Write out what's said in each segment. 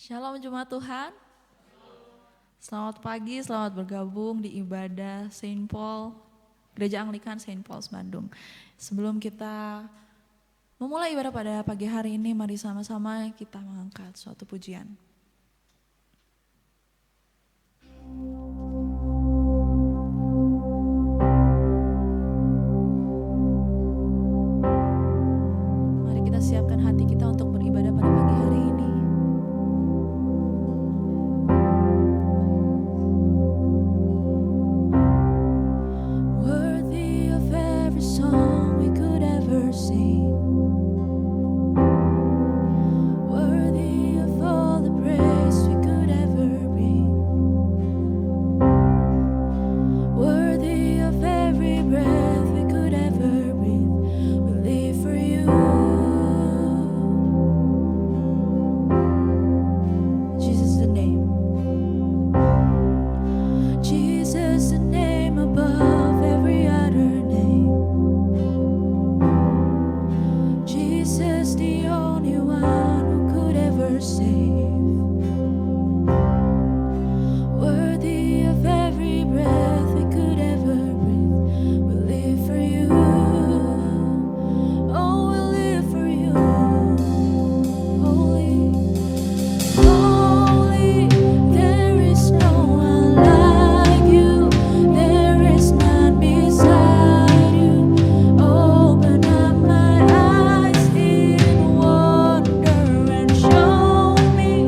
Shalom Jemaat Tuhan. Selamat pagi, selamat bergabung di ibadah Saint Paul, Gereja Anglikan Saint Paul's Bandung. Sebelum kita memulai ibadah pada pagi hari ini, mari sama-sama kita mengangkat suatu pujian. Mari kita siapkan hati kita untuk beribadah pada pagi hari ini. Worthy of every song we could ever sing, worthy of all the praise we could ever bring, worthy of every breath we could ever breathe. We live for you, Jesus the name, Jesus the name above every other name, Jesus the only one who could ever save, worthy of every breath we could ever breathe. We live for you, oh we live for you, holy, holy, there is no one like you, there is none beside you. Open up my eyes in wonder and show me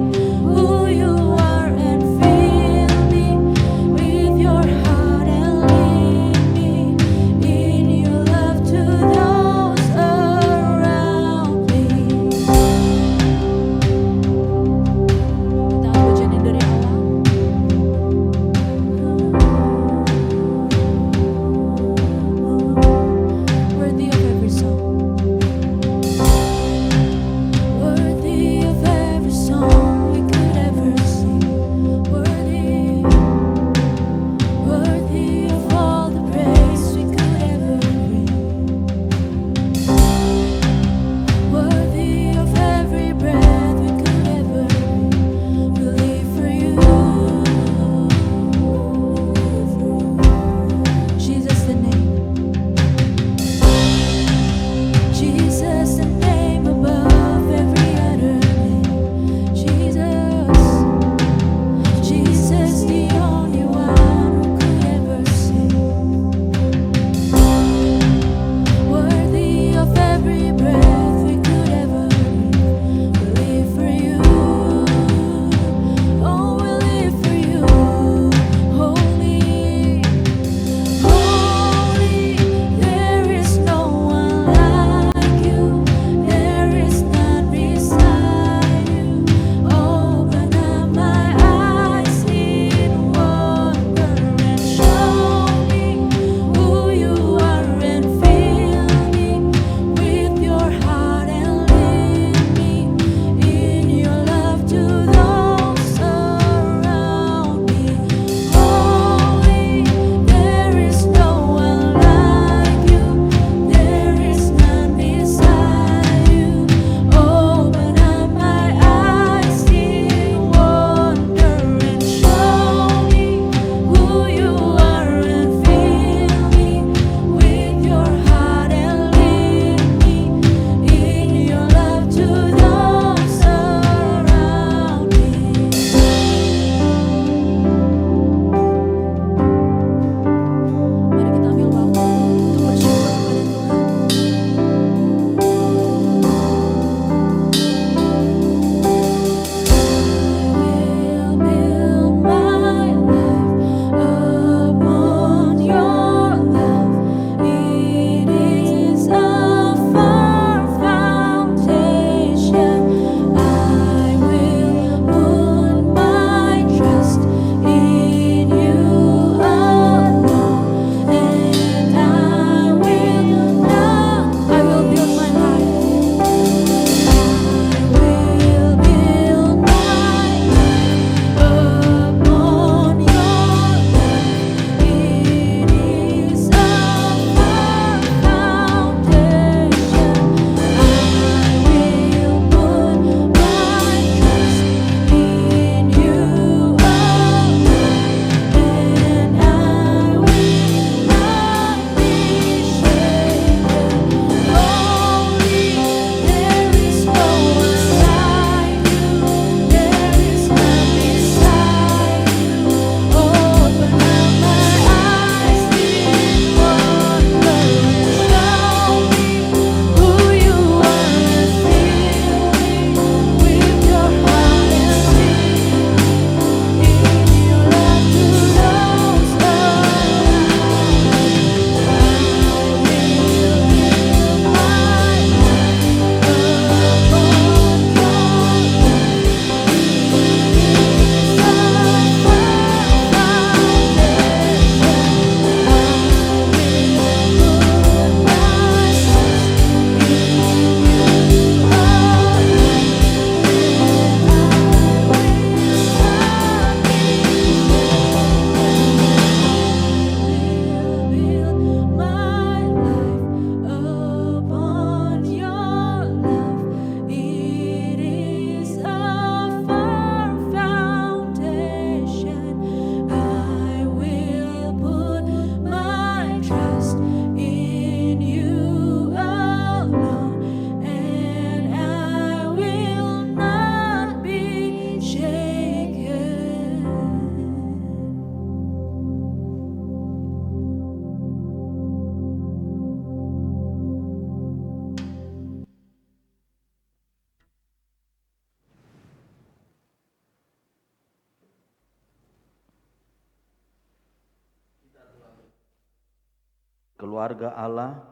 keluarga Allah,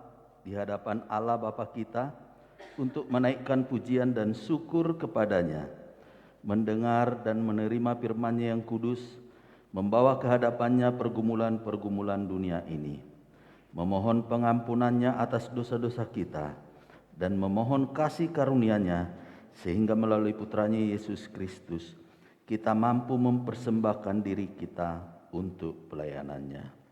di hadapan Allah Bapa kita, untuk menaikkan pujian dan syukur kepadanya, mendengar dan menerima firman-Nya yang kudus, membawa ke hadapannya pergumulan-pergumulan dunia ini, memohon pengampunannya atas dosa-dosa kita, dan memohon kasih karunia-Nya, sehingga melalui putranya Yesus Kristus, kita mampu mempersembahkan diri kita untuk pelayanan-Nya.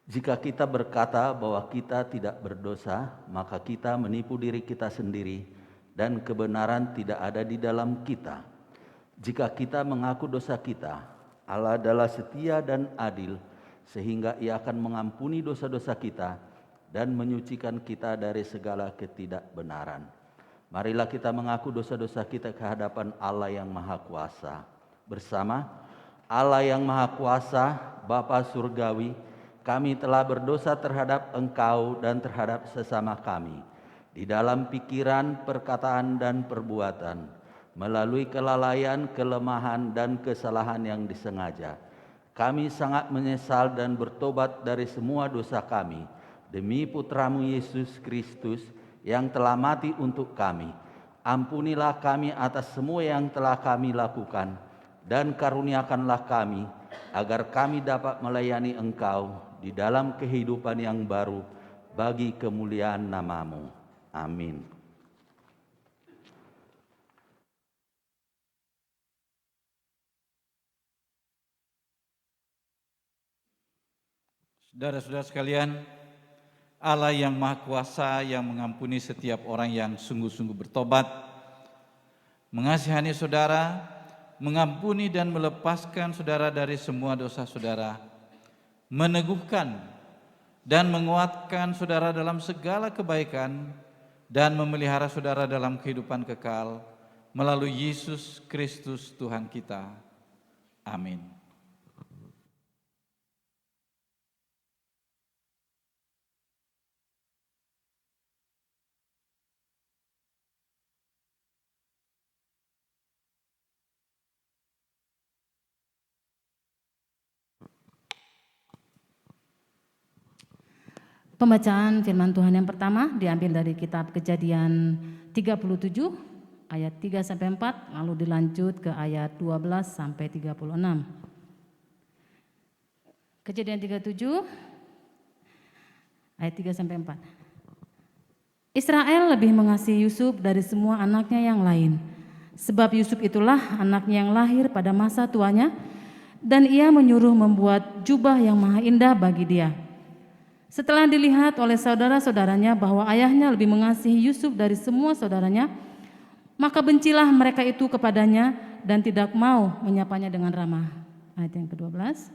Jika kita berkata bahwa kita tidak berdosa, maka kita menipu diri kita sendiri dan kebenaran tidak ada di dalam kita. Jika kita mengaku dosa kita, Allah adalah setia dan adil, sehingga Ia akan mengampuni dosa-dosa kita dan menyucikan kita dari segala ketidakbenaran. Marilah kita mengaku dosa-dosa kita ke hadapan Allah yang Maha Kuasa. Bersama Allah yang Maha Kuasa, Bapa Surgawi, kami telah berdosa terhadap Engkau dan terhadap sesama kami, di dalam pikiran, perkataan, dan perbuatan, melalui kelalaian, kelemahan, dan kesalahan yang disengaja. Kami sangat menyesal dan bertobat dari semua dosa kami, demi Putramu Yesus Kristus yang telah mati untuk kami. Ampunilah kami atas semua yang telah kami lakukan, dan karuniakanlah kami, agar kami dapat melayani Engkau di dalam kehidupan yang baru bagi kemuliaan nama-Mu. Amin. Saudara-saudara sekalian, Allah yang Maha Kuasa yang mengampuni setiap orang yang sungguh-sungguh bertobat, mengasihani saudara, mengampuni dan melepaskan saudara dari semua dosa saudara, meneguhkan dan menguatkan saudara dalam segala kebaikan, dan memelihara saudara dalam kehidupan kekal melalui Yesus Kristus Tuhan kita. Amin. Pembacaan firman Tuhan yang pertama diambil dari kitab Kejadian 37 ayat 3 sampai 4, lalu dilanjut ke ayat 12 sampai 36. Kejadian 37 ayat 3 sampai 4. Israel lebih mengasihi Yusuf dari semua anaknya yang lain, sebab Yusuf itulah anaknya yang lahir pada masa tuanya, dan ia menyuruh membuat jubah yang maha indah bagi dia. Setelah dilihat oleh saudara-saudaranya bahwa ayahnya lebih mengasihi Yusuf dari semua saudaranya, maka bencilah mereka itu kepadanya dan tidak mau menyapanya dengan ramah. Ayat yang ke-12.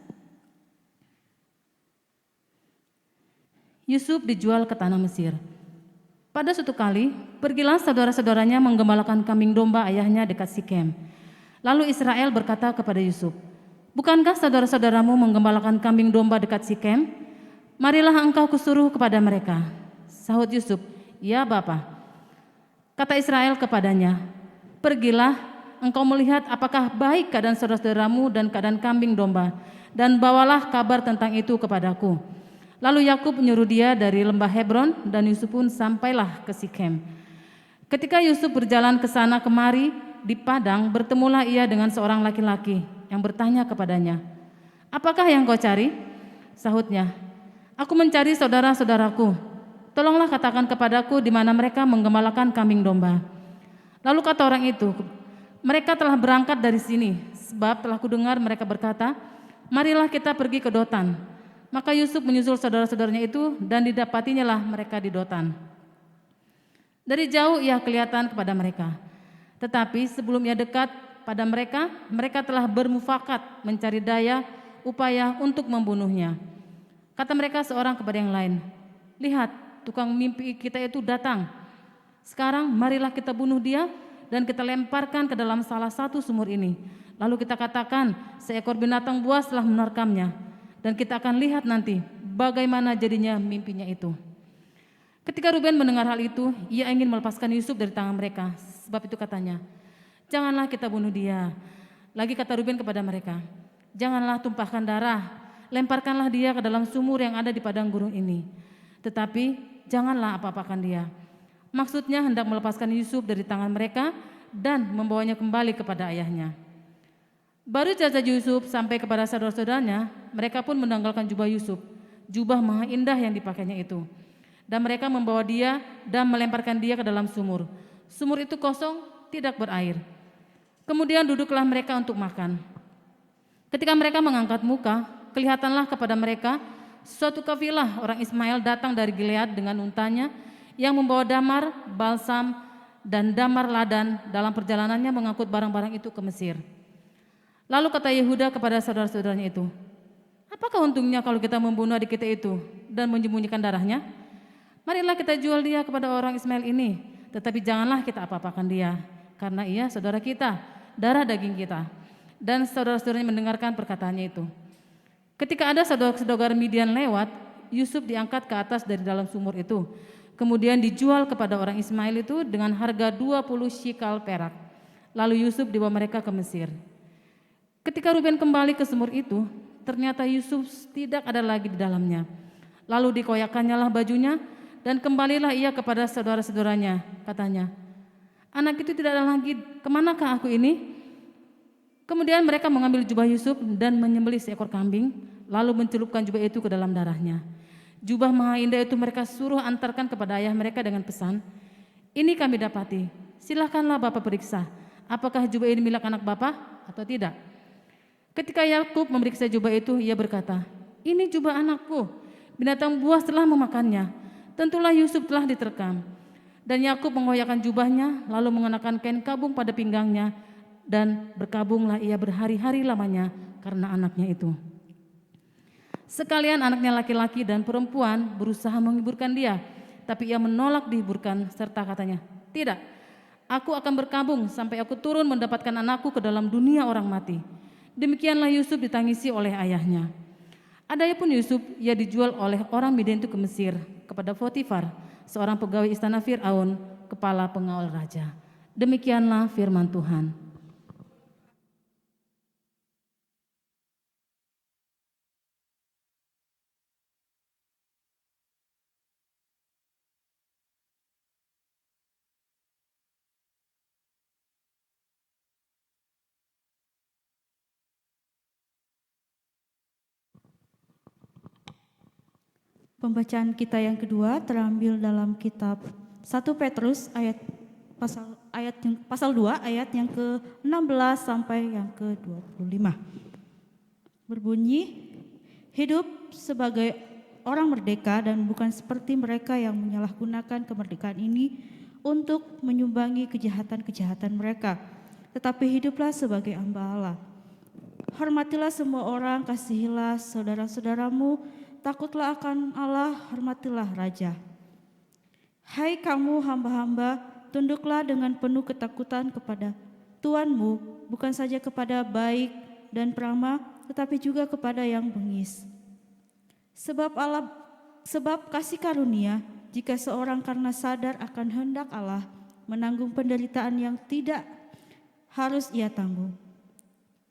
Yusuf dijual ke tanah Mesir. Pada suatu kali, pergilah saudara-saudaranya menggembalakan kambing domba ayahnya dekat Sikem. Lalu Israel berkata kepada Yusuf, "Bukankah saudara-saudaramu menggembalakan kambing domba dekat Sikem? Marilah engkau kusuruh kepada mereka." Sahut Yusuf, "Ya Bapa." Kata Israel kepadanya, "Pergilah, engkau melihat apakah baik keadaan saudara-saudaramu dan keadaan kambing domba, dan bawalah kabar tentang itu kepadaku." Lalu Yakub menyuruh dia dari lembah Hebron, dan Yusuf pun sampailah ke Sikem. Ketika Yusuf berjalan ke sana kemari di padang, bertemulah ia dengan seorang laki-laki yang bertanya kepadanya, "Apakah yang kau cari?" Sahutnya, "Aku mencari saudara-saudaraku. Tolonglah katakan kepadaku di mana mereka menggembalakan kambing domba." Lalu kata orang itu, "Mereka telah berangkat dari sini, sebab telah kudengar mereka berkata, 'Marilah kita pergi ke Dotan.'" Maka Yusuf menyusul saudara-saudaranya itu, dan didapatinya lah mereka di Dotan. Dari jauh ia kelihatan kepada mereka, tetapi sebelum ia dekat pada mereka, mereka telah bermufakat mencari daya upaya untuk membunuhnya. Kata mereka seorang kepada yang lain, "Lihat, tukang mimpi kita itu datang. Sekarang marilah kita bunuh dia dan kita lemparkan ke dalam salah satu sumur ini. Lalu kita katakan seekor binatang buas telah menerkamnya, dan kita akan lihat nanti bagaimana jadinya mimpinya itu." Ketika Ruben mendengar hal itu, ia ingin melepaskan Yusuf dari tangan mereka, Sebab itu katanya, janganlah kita bunuh dia. Lagi kata Ruben kepada mereka, janganlah tumpahkan darah, lemparkanlah dia ke dalam sumur yang ada di padang gurun ini. Tetapi janganlah apa-apakan dia. Maksudnya hendak melepaskan Yusuf dari tangan mereka dan membawanya kembali kepada ayahnya. Baru saja Yusuf sampai kepada saudara-saudaranya, mereka pun menanggalkan jubah Yusuf, jubah maha indah yang dipakainya itu. Dan mereka membawa dia dan melemparkan dia ke dalam sumur. Sumur itu kosong, tidak berair. Kemudian duduklah mereka untuk makan. Ketika mereka mengangkat muka, kelihatanlah kepada mereka suatu kafilah orang Ismail datang dari Gilead dengan untanya yang membawa damar, balsam, dan damar ladan dalam perjalanannya mengangkut barang-barang itu ke Mesir. Lalu kata Yehuda kepada saudara-saudaranya itu, apakah untungnya kalau kita membunuh adik kita itu dan menyembunyikan darahnya? Marilah kita jual dia kepada orang Ismail ini, tetapi janganlah kita apa-apakan dia, karena ia saudara kita, darah daging kita. Dan saudara-saudaranya mendengarkan perkataannya itu. Ketika ada saudara-saudara Midian lewat, Yusuf diangkat ke atas dari dalam sumur itu, kemudian dijual kepada orang Ismail itu dengan harga 20 shikal perak. Lalu Yusuf dibawa mereka ke Mesir. Ketika Ruben kembali ke sumur itu, ternyata Yusuf tidak ada lagi di dalamnya. Lalu dikoyakannya lah bajunya dan kembalilah ia kepada saudara-saudaranya. Katanya, anak itu tidak ada lagi, kemanakah aku ini? Kemudian mereka mengambil jubah Yusuf dan menyembelih seekor kambing, lalu mencelupkan jubah itu ke dalam darahnya. Jubah maha indah itu mereka suruh antarkan kepada ayah mereka dengan pesan, ini kami dapati, silahkanlah Bapak periksa, apakah jubah ini milik anak Bapak atau tidak. Ketika Yakub memeriksa jubah itu, ia berkata, ini jubah anakku, binatang buas telah memakannya, tentulah Yusuf telah diterkam. Dan Yakub mengoyakkan jubahnya, lalu mengenakan kain kabung pada pinggangnya, dan berkabunglah ia berhari-hari lamanya karena anaknya itu. Sekalian anaknya laki-laki dan perempuan berusaha menghiburkan dia, tapi ia menolak dihiburkan serta katanya, tidak, aku akan berkabung sampai aku turun mendapatkan anakku ke dalam dunia orang mati. Demikianlah Yusuf ditangisi oleh ayahnya. Adapun Yusuf, ia dijual oleh orang Midian itu ke Mesir kepada Potifar, seorang pegawai istana Fir'aun, kepala pengawal raja. Demikianlah firman Tuhan. Pembacaan kita yang kedua terambil dalam kitab 1 Petrus pasal 2 ayat yang ke-16 sampai yang ke-25. Berbunyi, hidup sebagai orang merdeka dan bukan seperti mereka yang menyalahgunakan kemerdekaan ini untuk menyumbangi kejahatan-kejahatan mereka, tetapi hiduplah sebagai hamba Allah. Hormatilah semua orang, kasihilah saudara-saudaramu, takutlah akan Allah, hormatilah Raja. Hai kamu hamba-hamba, tunduklah dengan penuh ketakutan kepada Tuanmu, bukan saja kepada baik dan prama, tetapi juga kepada yang bengis. Sebab kasih karunia, jika seorang karena sadar akan hendak Allah, menanggung penderitaan yang tidak harus ia tanggung.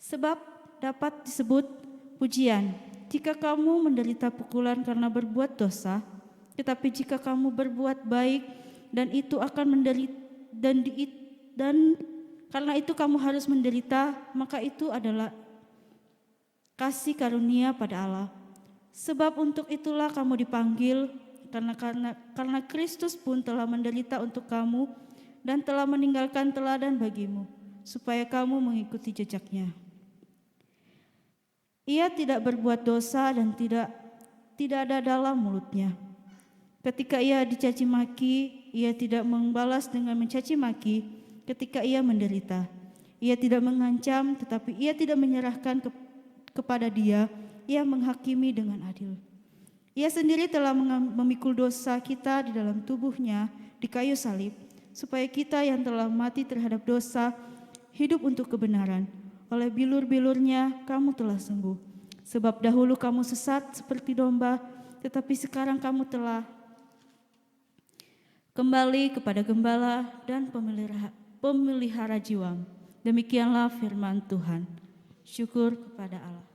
Sebab dapat disebut pujian, jika kamu menderita pukulan karena berbuat dosa, tetapi jika kamu berbuat baik dan itu akan menderita dan karena itu kamu harus menderita, maka itu adalah kasih karunia pada Allah. Sebab untuk itulah kamu dipanggil, karena Kristus pun telah menderita untuk kamu dan telah meninggalkan teladan bagimu, supaya kamu mengikuti jejaknya. Ia tidak berbuat dosa dan tidak ada dalam mulutnya. Ketika ia dicaci maki, ia tidak membalas dengan mencaci maki. Ketika ia menderita, ia tidak mengancam, tetapi ia tidak menyerahkan kepada dia. Ia menghakimi dengan adil. Ia sendiri telah memikul dosa kita di dalam tubuhnya di kayu salib, supaya kita yang telah mati terhadap dosa hidup untuk kebenaran. Oleh bilur-bilurnya kamu telah sembuh. Sebab dahulu kamu sesat seperti domba, tetapi sekarang kamu telah kembali kepada gembala dan pemelihara jiwamu. Demikianlah firman Tuhan. Syukur kepada Allah.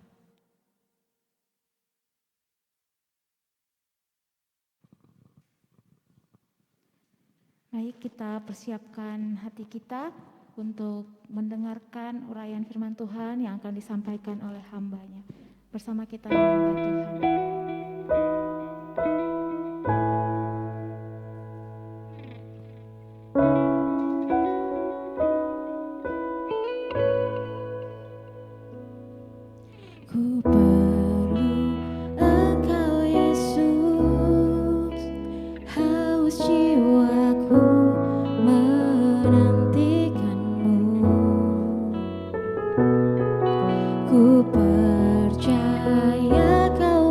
Baik, kita persiapkan hati kita untuk mendengarkan uraian firman Tuhan yang akan disampaikan oleh hamba-Nya. Bersama kita menyembah Tuhan. Ku perlu Engkau Yesus, haus jiwaku menantikanmu. Ku percaya Kau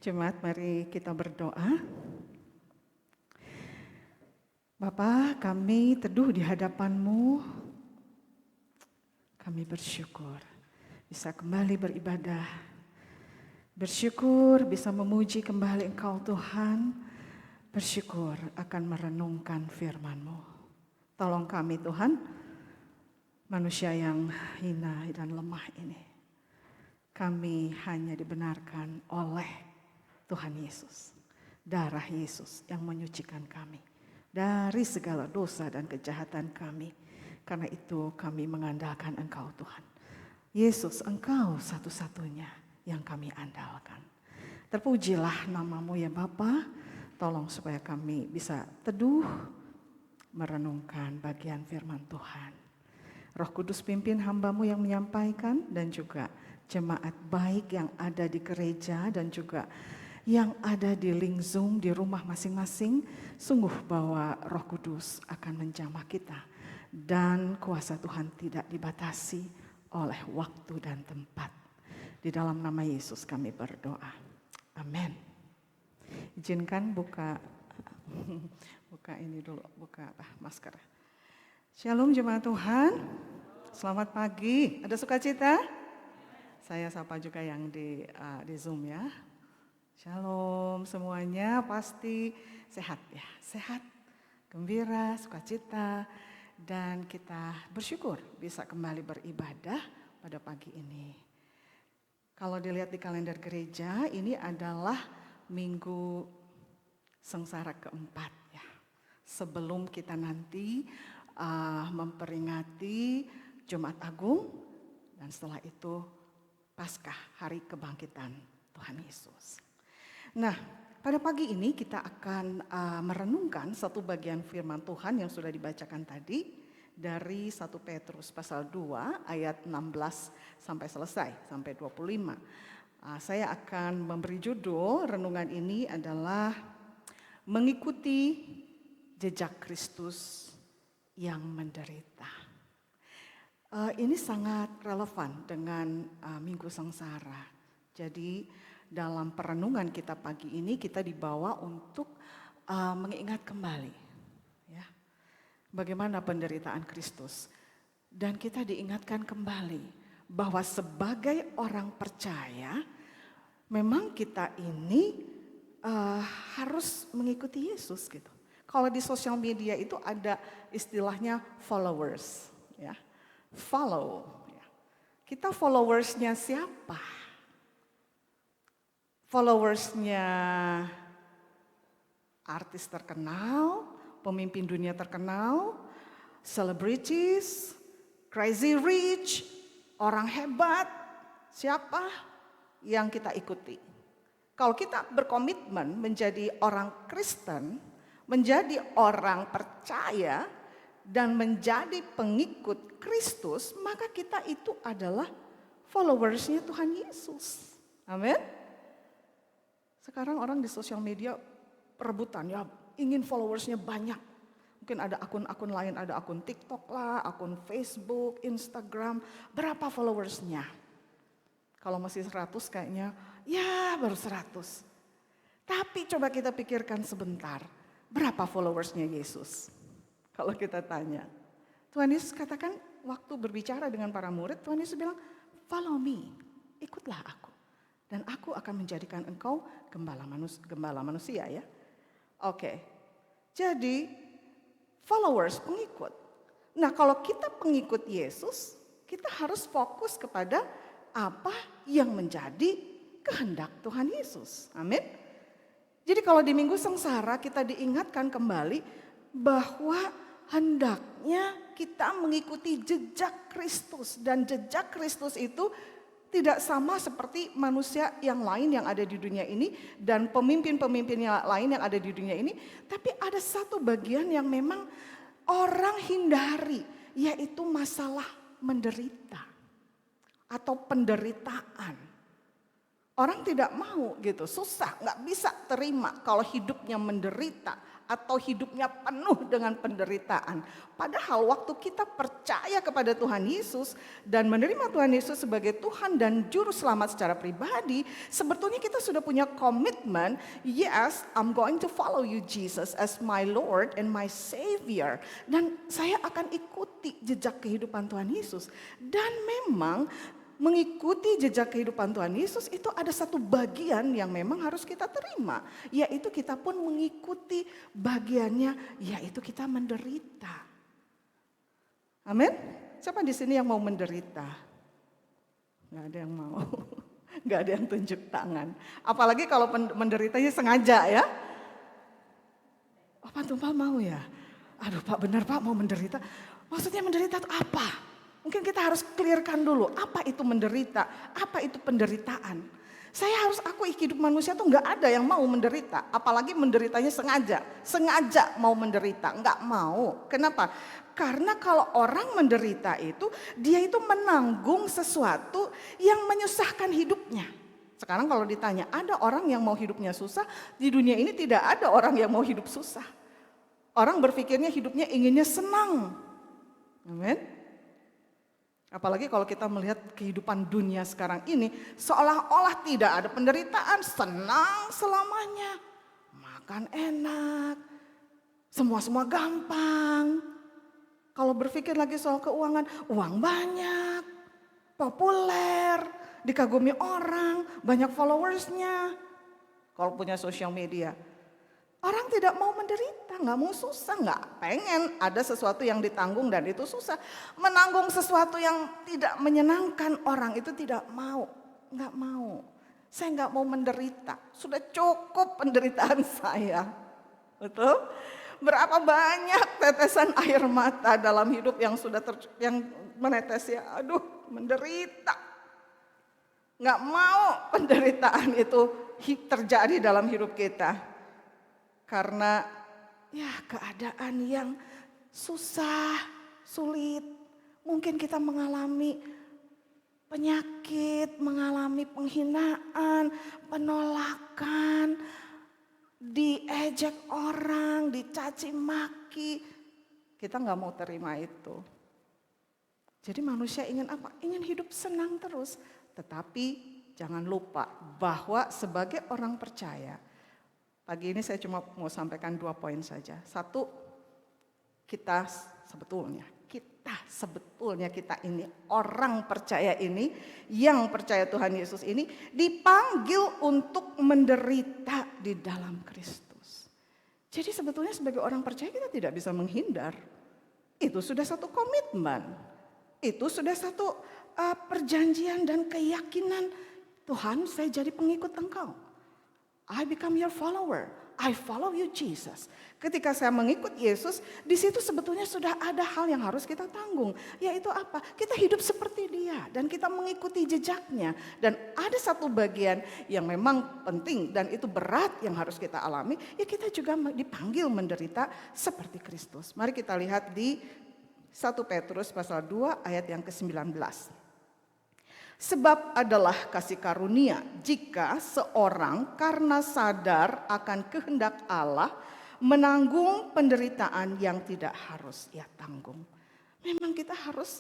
Jemaat, mari kita berdoa. Bapa, kami teduh di hadapan-Mu. Kami bersyukur bisa kembali beribadah. Bersyukur bisa memuji kembali Engkau Tuhan. Bersyukur akan merenungkan firman-Mu. Tolong kami Tuhan, manusia yang hina dan lemah ini. Kami hanya dibenarkan oleh Tuhan Yesus. Darah Yesus yang menyucikan kami dari segala dosa dan kejahatan kami. Karena itu kami mengandalkan Engkau Tuhan. Yesus, Engkau satu-satunya yang kami andalkan. Terpujilah nama-Mu ya Bapa. Tolong supaya kami bisa teduh merenungkan bagian firman Tuhan. Roh Kudus pimpin hamba-Mu yang menyampaikan dan juga jemaat baik yang ada di gereja dan juga yang ada di link Zoom di rumah masing-masing. Sungguh bahwa Roh Kudus akan menjamah kita dan kuasa Tuhan tidak dibatasi oleh waktu dan tempat. Di dalam nama Yesus kami berdoa. Amin. Izinkan buka ini dulu, buka masker. Shalom jemaat Tuhan. Selamat pagi. Ada sukacita? Saya sapa juga yang di Zoom ya. Shalom semuanya, pasti sehat ya, sehat, gembira, sukacita, dan kita bersyukur bisa kembali beribadah pada pagi ini. Kalau dilihat di kalender gereja, ini adalah minggu sengsara keempat ya. Sebelum kita nanti memperingati Jumat Agung dan setelah itu Paskah, hari kebangkitan Tuhan Yesus. Nah, pada pagi ini kita akan merenungkan satu bagian firman Tuhan yang sudah dibacakan tadi dari 1 Petrus pasal 2 ayat 16 sampai selesai, sampai 25. Saya akan memberi judul renungan ini adalah mengikuti jejak Kristus yang menderita. Ini sangat relevan dengan Minggu Sengsara. Jadi dalam perenungan kita pagi ini kita dibawa untuk mengingat kembali ya, bagaimana penderitaan Kristus. Dan kita diingatkan kembali bahwa sebagai orang percaya memang kita ini harus mengikuti Yesus gitu. Kalau di sosial media itu ada istilahnya followers ya. Follow ya. Kita followersnya siapa? Followersnya artis terkenal, pemimpin dunia terkenal, celebrities, crazy rich, orang hebat, siapa yang kita ikuti? Kalau kita berkomitmen menjadi orang Kristen, menjadi orang percaya, dan menjadi pengikut Kristus, maka kita itu adalah followersnya Tuhan Yesus. Amin. Sekarang orang di sosial media perebutan ya, ingin followersnya banyak. Mungkin ada akun-akun lain, ada akun TikTok lah, akun Facebook, Instagram. Berapa followersnya? Kalau masih 100 kayaknya, ya baru 100. Tapi coba kita pikirkan sebentar, berapa followersnya Yesus? Kalau kita tanya. Tuhan Yesus katakan waktu berbicara dengan para murid, Tuhan Yesus bilang, follow me, ikutlah aku. Dan aku akan menjadikan engkau gembala manusia ya. Oke, jadi followers, pengikut. Nah kalau kita pengikut Yesus, kita harus fokus kepada apa yang menjadi kehendak Tuhan Yesus. Amin. Jadi kalau di Minggu Sengsara kita diingatkan kembali bahwa hendaknya kita mengikuti jejak Kristus. Dan jejak Kristus itu tidak sama seperti manusia yang lain yang ada di dunia ini dan pemimpin-pemimpin yang lain yang ada di dunia ini. Tapi ada satu bagian yang memang orang hindari, yaitu masalah menderita atau penderitaan. Orang tidak mau gitu, susah, nggak bisa terima kalau hidupnya menderita atau hidupnya penuh dengan penderitaan. Padahal waktu kita percaya kepada Tuhan Yesus dan menerima Tuhan Yesus sebagai Tuhan dan Juru Selamat secara pribadi, sebetulnya kita sudah punya komitmen, yes, I'm going to follow you Jesus as my Lord and my Savior. Dan saya akan ikuti jejak kehidupan Tuhan Yesus. Dan memang mengikuti jejak kehidupan Tuhan Yesus itu ada satu bagian yang memang harus kita terima, yaitu kita pun mengikuti bagiannya, yaitu kita menderita. Amin. Siapa di sini yang mau menderita? Gak ada yang mau. Gak ada yang tunjuk tangan. Apalagi kalau menderitanya sengaja ya. Oh, Pak Tumpal mau ya? Aduh Pak, benar Pak mau menderita. Maksudnya menderita itu apa? Mungkin kita harus clearkan dulu, apa itu menderita, apa itu penderitaan. Saya harus akui hidup manusia tuh nggak ada yang mau menderita, apalagi menderitanya sengaja mau menderita, nggak mau. Kenapa? Karena kalau orang menderita itu, dia itu menanggung sesuatu yang menyusahkan hidupnya. Sekarang kalau ditanya, ada orang yang mau hidupnya susah, di dunia ini tidak ada orang yang mau hidup susah. Orang berpikirnya hidupnya inginnya senang. Amin. Apalagi kalau kita melihat kehidupan dunia sekarang ini, seolah-olah tidak ada penderitaan, senang selamanya. Makan enak, semua gampang. Kalau berpikir lagi soal keuangan, uang banyak, populer, dikagumi orang, banyak followersnya. Kalau punya sosial media. Orang tidak mau menderita, nggak mau susah, nggak pengen ada sesuatu yang ditanggung dan itu susah. Menanggung sesuatu yang tidak menyenangkan orang itu tidak mau, nggak mau. Saya nggak mau menderita, sudah cukup penderitaan saya. Betul? Berapa banyak tetesan air mata dalam hidup yang sudah yang menetes ya, aduh menderita. Nggak mau penderitaan itu terjadi dalam hidup kita. Karena ya keadaan yang susah, sulit. Mungkin kita mengalami penyakit, mengalami penghinaan, penolakan, diejek orang, dicaci maki. Kita nggak mau terima itu. Jadi manusia ingin apa? Ingin hidup senang terus. Tetapi jangan lupa bahwa sebagai orang percaya, pagi ini saya cuma mau sampaikan 2 poin saja. Satu, kita sebetulnya kita ini orang percaya ini, yang percaya Tuhan Yesus ini dipanggil untuk menderita di dalam Kristus. Jadi sebetulnya sebagai orang percaya kita tidak bisa menghindar. Itu sudah satu komitmen. Itu sudah satu perjanjian dan keyakinan. Tuhan, saya jadi pengikut Engkau. I become your follower. I follow you Jesus. Ketika saya mengikut Yesus, di situ sebetulnya sudah ada hal yang harus kita tanggung. Yaitu apa? Kita hidup seperti Dia dan kita mengikuti jejaknya. Dan ada satu bagian yang memang penting dan itu berat yang harus kita alami. Ya kita juga dipanggil menderita seperti Kristus. Mari kita lihat di 1 Petrus pasal 2 ayat yang ke-19. Sebab adalah kasih karunia jika seorang karena sadar akan kehendak Allah menanggung penderitaan yang tidak harus ia tanggung. Memang kita harus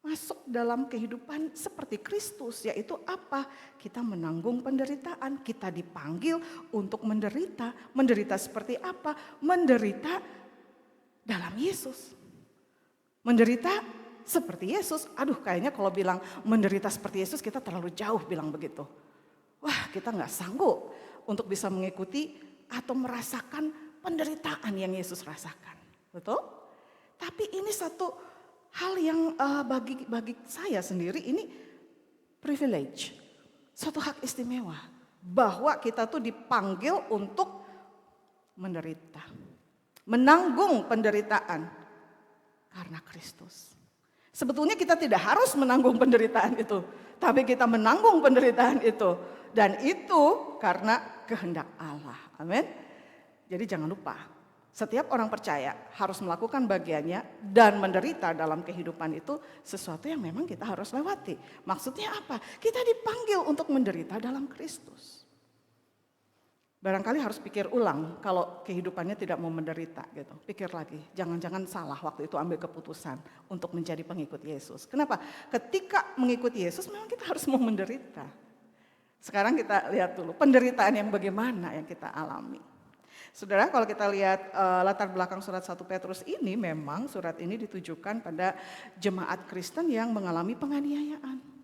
masuk dalam kehidupan seperti Kristus, yaitu apa? Kita menanggung penderitaan, kita dipanggil untuk menderita. Menderita seperti apa? Menderita dalam Yesus. Menderita seperti Yesus. Aduh, kayaknya kalau bilang menderita seperti Yesus kita terlalu jauh bilang begitu. Wah, kita nggak sanggup untuk bisa mengikuti atau merasakan penderitaan yang Yesus rasakan. Betul? Tapi ini satu hal yang bagi saya sendiri ini privilege. Suatu hak istimewa. Bahwa kita tuh dipanggil untuk menderita. Menanggung penderitaan karena Kristus. Sebetulnya kita tidak harus menanggung penderitaan itu, tapi kita menanggung penderitaan itu. Dan itu karena kehendak Allah. Amin. Jadi jangan lupa, setiap orang percaya harus melakukan bagiannya dan menderita dalam kehidupan itu sesuatu yang memang kita harus lewati. Maksudnya apa? Kita dipanggil untuk menderita dalam Kristus. Barangkali harus pikir ulang kalau kehidupannya tidak mau menderita gitu. Pikir lagi, jangan-jangan salah waktu itu ambil keputusan untuk menjadi pengikut Yesus. Kenapa? Ketika mengikuti Yesus memang kita harus mau menderita. Sekarang kita lihat dulu penderitaan yang bagaimana yang kita alami. Saudara, kalau kita lihat latar belakang surat 1 Petrus ini, memang surat ini ditujukan pada jemaat Kristen yang mengalami penganiayaan.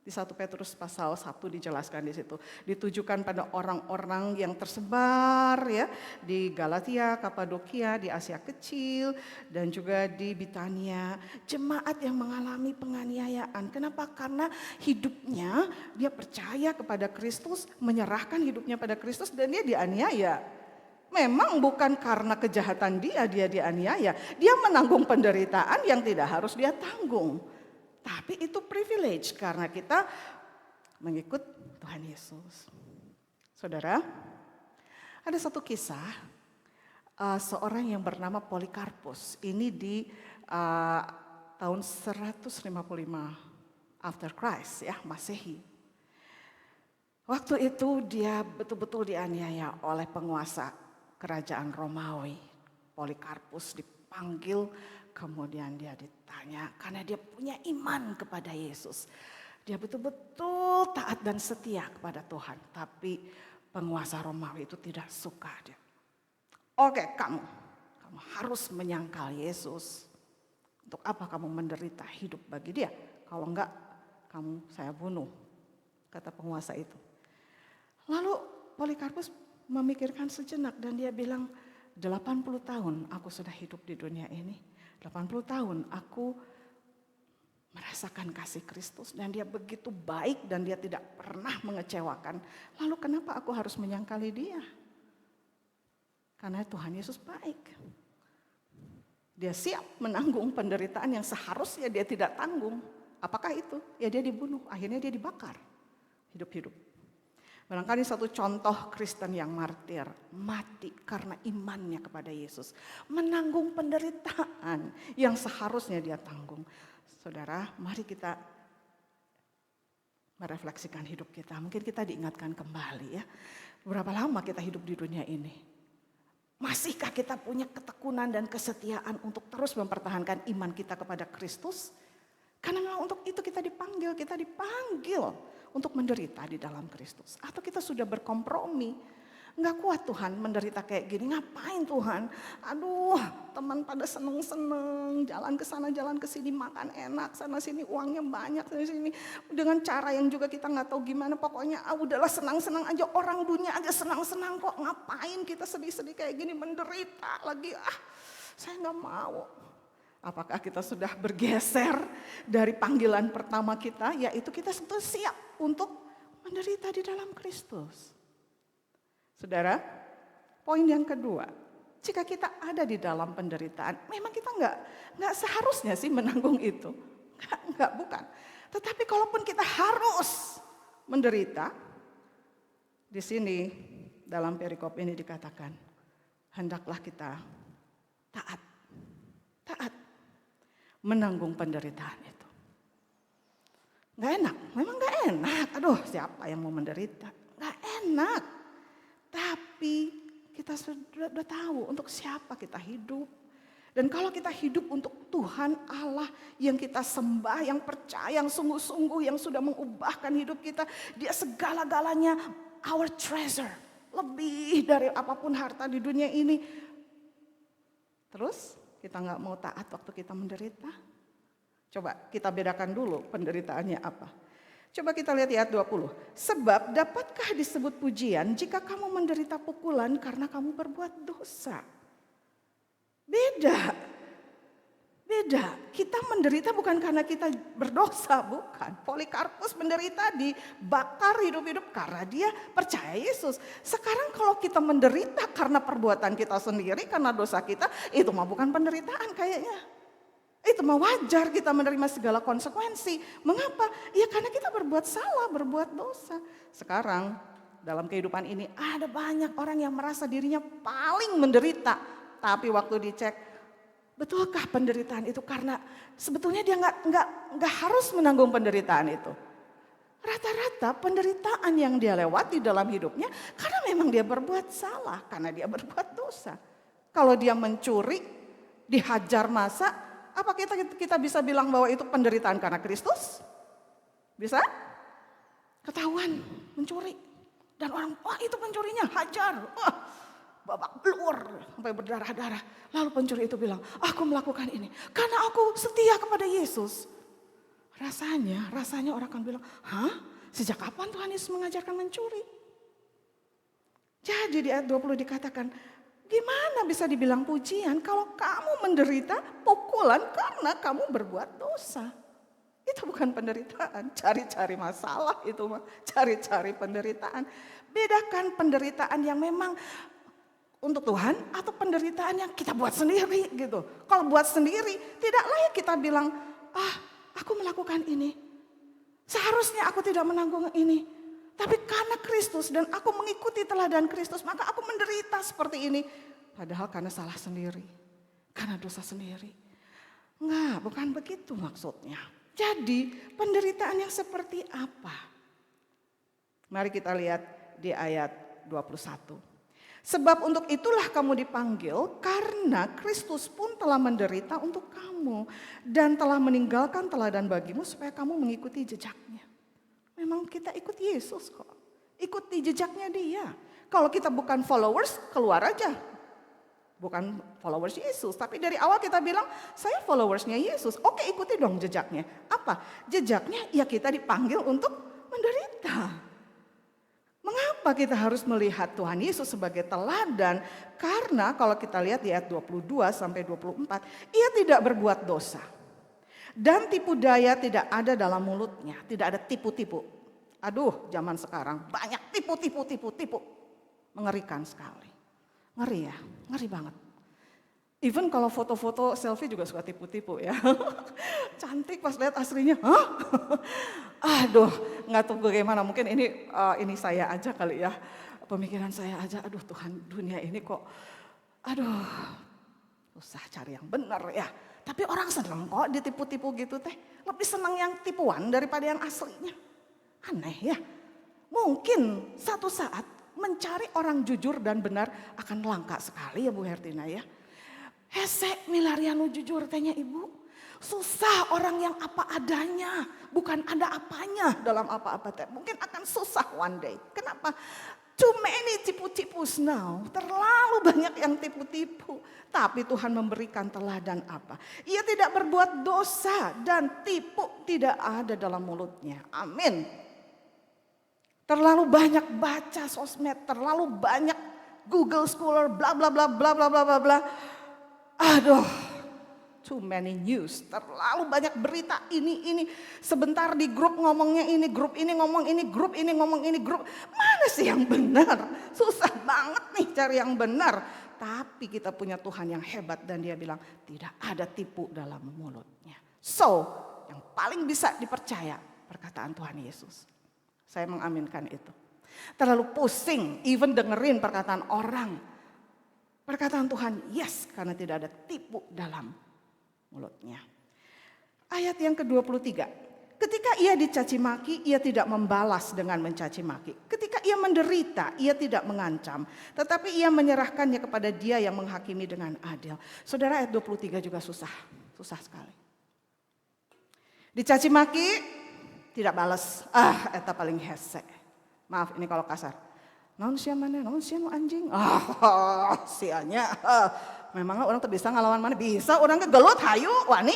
Di 1 Petrus pasal 1 dijelaskan di situ. Ditujukan pada orang-orang yang tersebar ya di Galatia, Kapadokia, di Asia Kecil dan juga di Bitania. Jemaat yang mengalami penganiayaan. Kenapa? Karena hidupnya dia percaya kepada Kristus, menyerahkan hidupnya pada Kristus dan dia dianiaya. Memang bukan karena kejahatan dia dianiaya. Dia menanggung penderitaan yang tidak harus dia tanggung. Tapi itu privilege karena kita mengikut Tuhan Yesus. Saudara, ada satu kisah seorang yang bernama Polikarpus. Ini di tahun 155 after Christ ya, Masehi. Waktu itu dia betul-betul dianiaya oleh penguasa kerajaan Romawi. Polikarpus dipanggil, kemudian dia ditanya karena dia punya iman kepada Yesus. Dia betul-betul taat dan setia kepada Tuhan. Tapi penguasa Romawi itu tidak suka dia. Oke, kamu harus menyangkal Yesus. Untuk apa kamu menderita hidup bagi dia? Kalau enggak, saya bunuh, kata penguasa itu. Lalu Polikarpus memikirkan sejenak dan dia bilang, 80 tahun aku sudah hidup di dunia ini. 80 tahun aku merasakan kasih Kristus dan dia begitu baik dan dia tidak pernah mengecewakan. Lalu kenapa aku harus menyangkali dia? Karena Tuhan Yesus baik. Dia siap menanggung penderitaan yang seharusnya dia tidak tanggung. Apakah itu? Ya dia dibunuh, akhirnya dia dibakar. Hidup-hidup. Barangkali satu contoh Kristen yang martir, mati karena imannya kepada Yesus. Menanggung penderitaan yang seharusnya dia tanggung. Saudara, mari kita merefleksikan hidup kita. Mungkin kita diingatkan kembali ya. Berapa lama kita hidup di dunia ini? Masihkah kita punya ketekunan dan kesetiaan untuk terus mempertahankan iman kita kepada Kristus? Karena memang untuk itu kita dipanggil untuk menderita di dalam Kristus. Atau kita sudah berkompromi, nggak kuat Tuhan menderita kayak gini, ngapain Tuhan? Aduh, teman pada seneng-seneng, jalan ke sana, jalan ke sini, makan enak, sana sini uangnya banyak, sana sini dengan cara yang juga kita nggak tahu gimana. Pokoknya udahlah senang-senang aja, orang dunia aja senang-senang kok, ngapain kita sedih-sedih kayak gini, menderita lagi? Saya nggak mau. Apakah kita sudah bergeser dari panggilan pertama kita, yaitu kita siap untuk menderita di dalam Kristus? Saudara, poin yang kedua, jika kita ada di dalam penderitaan, memang kita nggak seharusnya sih menanggung itu, bukan. Tetapi kalaupun kita harus menderita, di sini dalam perikop ini dikatakan, hendaklah kita taat menanggung penderitaan itu. Gak enak, memang gak enak. Aduh, siapa yang mau menderita? Gak enak. Tapi kita sudah tahu untuk siapa kita hidup. Dan kalau kita hidup untuk Tuhan Allah yang kita sembah, yang percaya, yang sungguh-sungguh, yang sudah mengubahkan hidup kita, dia segala-galanya our treasure. Lebih dari apapun harta di dunia ini. Terus kita nggak mau taat waktu kita menderita? Coba kita bedakan dulu penderitaannya apa. Coba kita lihat ayat 20. Sebab dapatkah disebut pujian jika kamu menderita pukulan karena kamu berbuat dosa? Beda. Kita menderita bukan karena kita berdosa, bukan. Polikarpus menderita dibakar hidup-hidup karena dia percaya Yesus. Sekarang kalau kita menderita karena perbuatan kita sendiri, karena dosa kita, itu mah bukan penderitaan kayaknya. Itu mah wajar kita menerima segala konsekuensi. Mengapa? Ya karena kita berbuat salah, berbuat dosa. Sekarang dalam kehidupan ini ada banyak orang yang merasa dirinya paling menderita. Tapi waktu dicek, betulkah penderitaan itu? Karena sebetulnya dia nggak harus menanggung penderitaan itu. Rata-rata penderitaan yang dia lewati dalam hidupnya karena memang dia berbuat salah, karena dia berbuat dosa. Kalau dia mencuri, dihajar masa, apa kita bisa bilang bahwa itu penderitaan karena Kristus? Bisa? Ketahuan mencuri. Dan orang, wah itu pencurinya, hajar. Wah, babak belur sampai berdarah-darah. Lalu pencuri itu bilang, aku melakukan ini karena aku setia kepada Yesus. Rasanya orang akan bilang, hah? Sejak kapan Tuhan Yesus mengajarkan mencuri? Jadi di ayat 20 dikatakan, gimana bisa dibilang pujian kalau kamu menderita pukulan karena kamu berbuat dosa? Itu bukan penderitaan, cari-cari masalah itu mah, cari-cari penderitaan. Bedakan penderitaan yang memang untuk Tuhan atau penderitaan yang kita buat sendiri gitu. Kalau buat sendiri tidak layak kita bilang, aku melakukan ini. Seharusnya aku tidak menanggung ini. Tapi karena Kristus dan aku mengikuti teladan Kristus, maka aku menderita seperti ini. Padahal karena salah sendiri, karena dosa sendiri. Enggak, bukan begitu maksudnya. Jadi penderitaan yang seperti apa? Mari kita lihat di ayat 21. Sebab untuk itulah kamu dipanggil karena Kristus pun telah menderita untuk kamu. Dan telah meninggalkan teladan bagimu supaya kamu mengikuti jejaknya. Memang kita ikut Yesus kok. Ikuti jejaknya dia. Kalau kita bukan followers, keluar aja. Bukan followers Yesus, tapi dari awal kita bilang saya followersnya Yesus. Oke, ikuti dong jejaknya. Apa? Jejaknya ya kita dipanggil untuk menderita. Mengapa kita harus melihat Tuhan Yesus sebagai teladan? Karena kalau kita lihat di ayat 22 sampai 24, ia tidak berbuat dosa. Dan tipu daya tidak ada dalam mulutnya, tidak ada tipu-tipu. Aduh, zaman sekarang banyak tipu. Mengerikan sekali. Ngeri ya, ngeri banget. Even kalau foto-foto selfie juga suka tipu-tipu ya. Cantik pas lihat aslinya, hah? Aduh, nggak tahu bagaimana. Mungkin ini saya aja kali ya. Pemikiran saya aja, aduh Tuhan dunia ini kok, aduh susah cari yang benar ya. Tapi orang senang kok ditipu-tipu gitu teh. Lebih senang yang tipuan daripada yang aslinya. Aneh ya. Mungkin satu saat mencari orang jujur dan benar akan langka sekali ya Bu Hertina ya. Hesek milarianu jujur tanya ibu. Susah orang yang apa adanya, bukan ada apanya dalam apa-apa teh. Mungkin akan susah one day. Kenapa? Too many tipu-tipus now. Terlalu banyak yang tipu-tipu. Tapi Tuhan memberikan teladan apa? Ia tidak berbuat dosa dan tipu tidak ada dalam mulutnya. Amin. Terlalu banyak baca sosmed, terlalu banyak Google Scholar, bla bla bla bla bla bla bla bla. Aduh, too many news, terlalu banyak berita ini. Sebentar di grup ngomongnya ini, grup ini ngomong ini, grup ini ngomong ini, grup. Mana sih yang benar? Susah banget nih cari yang benar. Tapi kita punya Tuhan yang hebat dan dia bilang tidak ada tipu dalam mulutnya. So, yang paling bisa dipercaya perkataan Tuhan Yesus. Saya mengaminkan itu. Terlalu pusing, even dengerin perkataan orang. Perkataan Tuhan, yes, karena tidak ada tipu dalam mulutnya. Ayat yang ke-23. Ketika ia dicaci maki, ia tidak membalas dengan mencaci maki. Ketika ia menderita, ia tidak mengancam. Tetapi ia menyerahkannya kepada dia yang menghakimi dengan adil. Saudara, ayat 23 juga susah sekali. Dicaci maki, tidak balas. Eta paling hese. Maaf ini kalau kasar. Naon sia mana? Naon sia nu anjing? Sianya. Memangnya orang bisa ngelawan mana? Bisa orang kegelut hayu, wani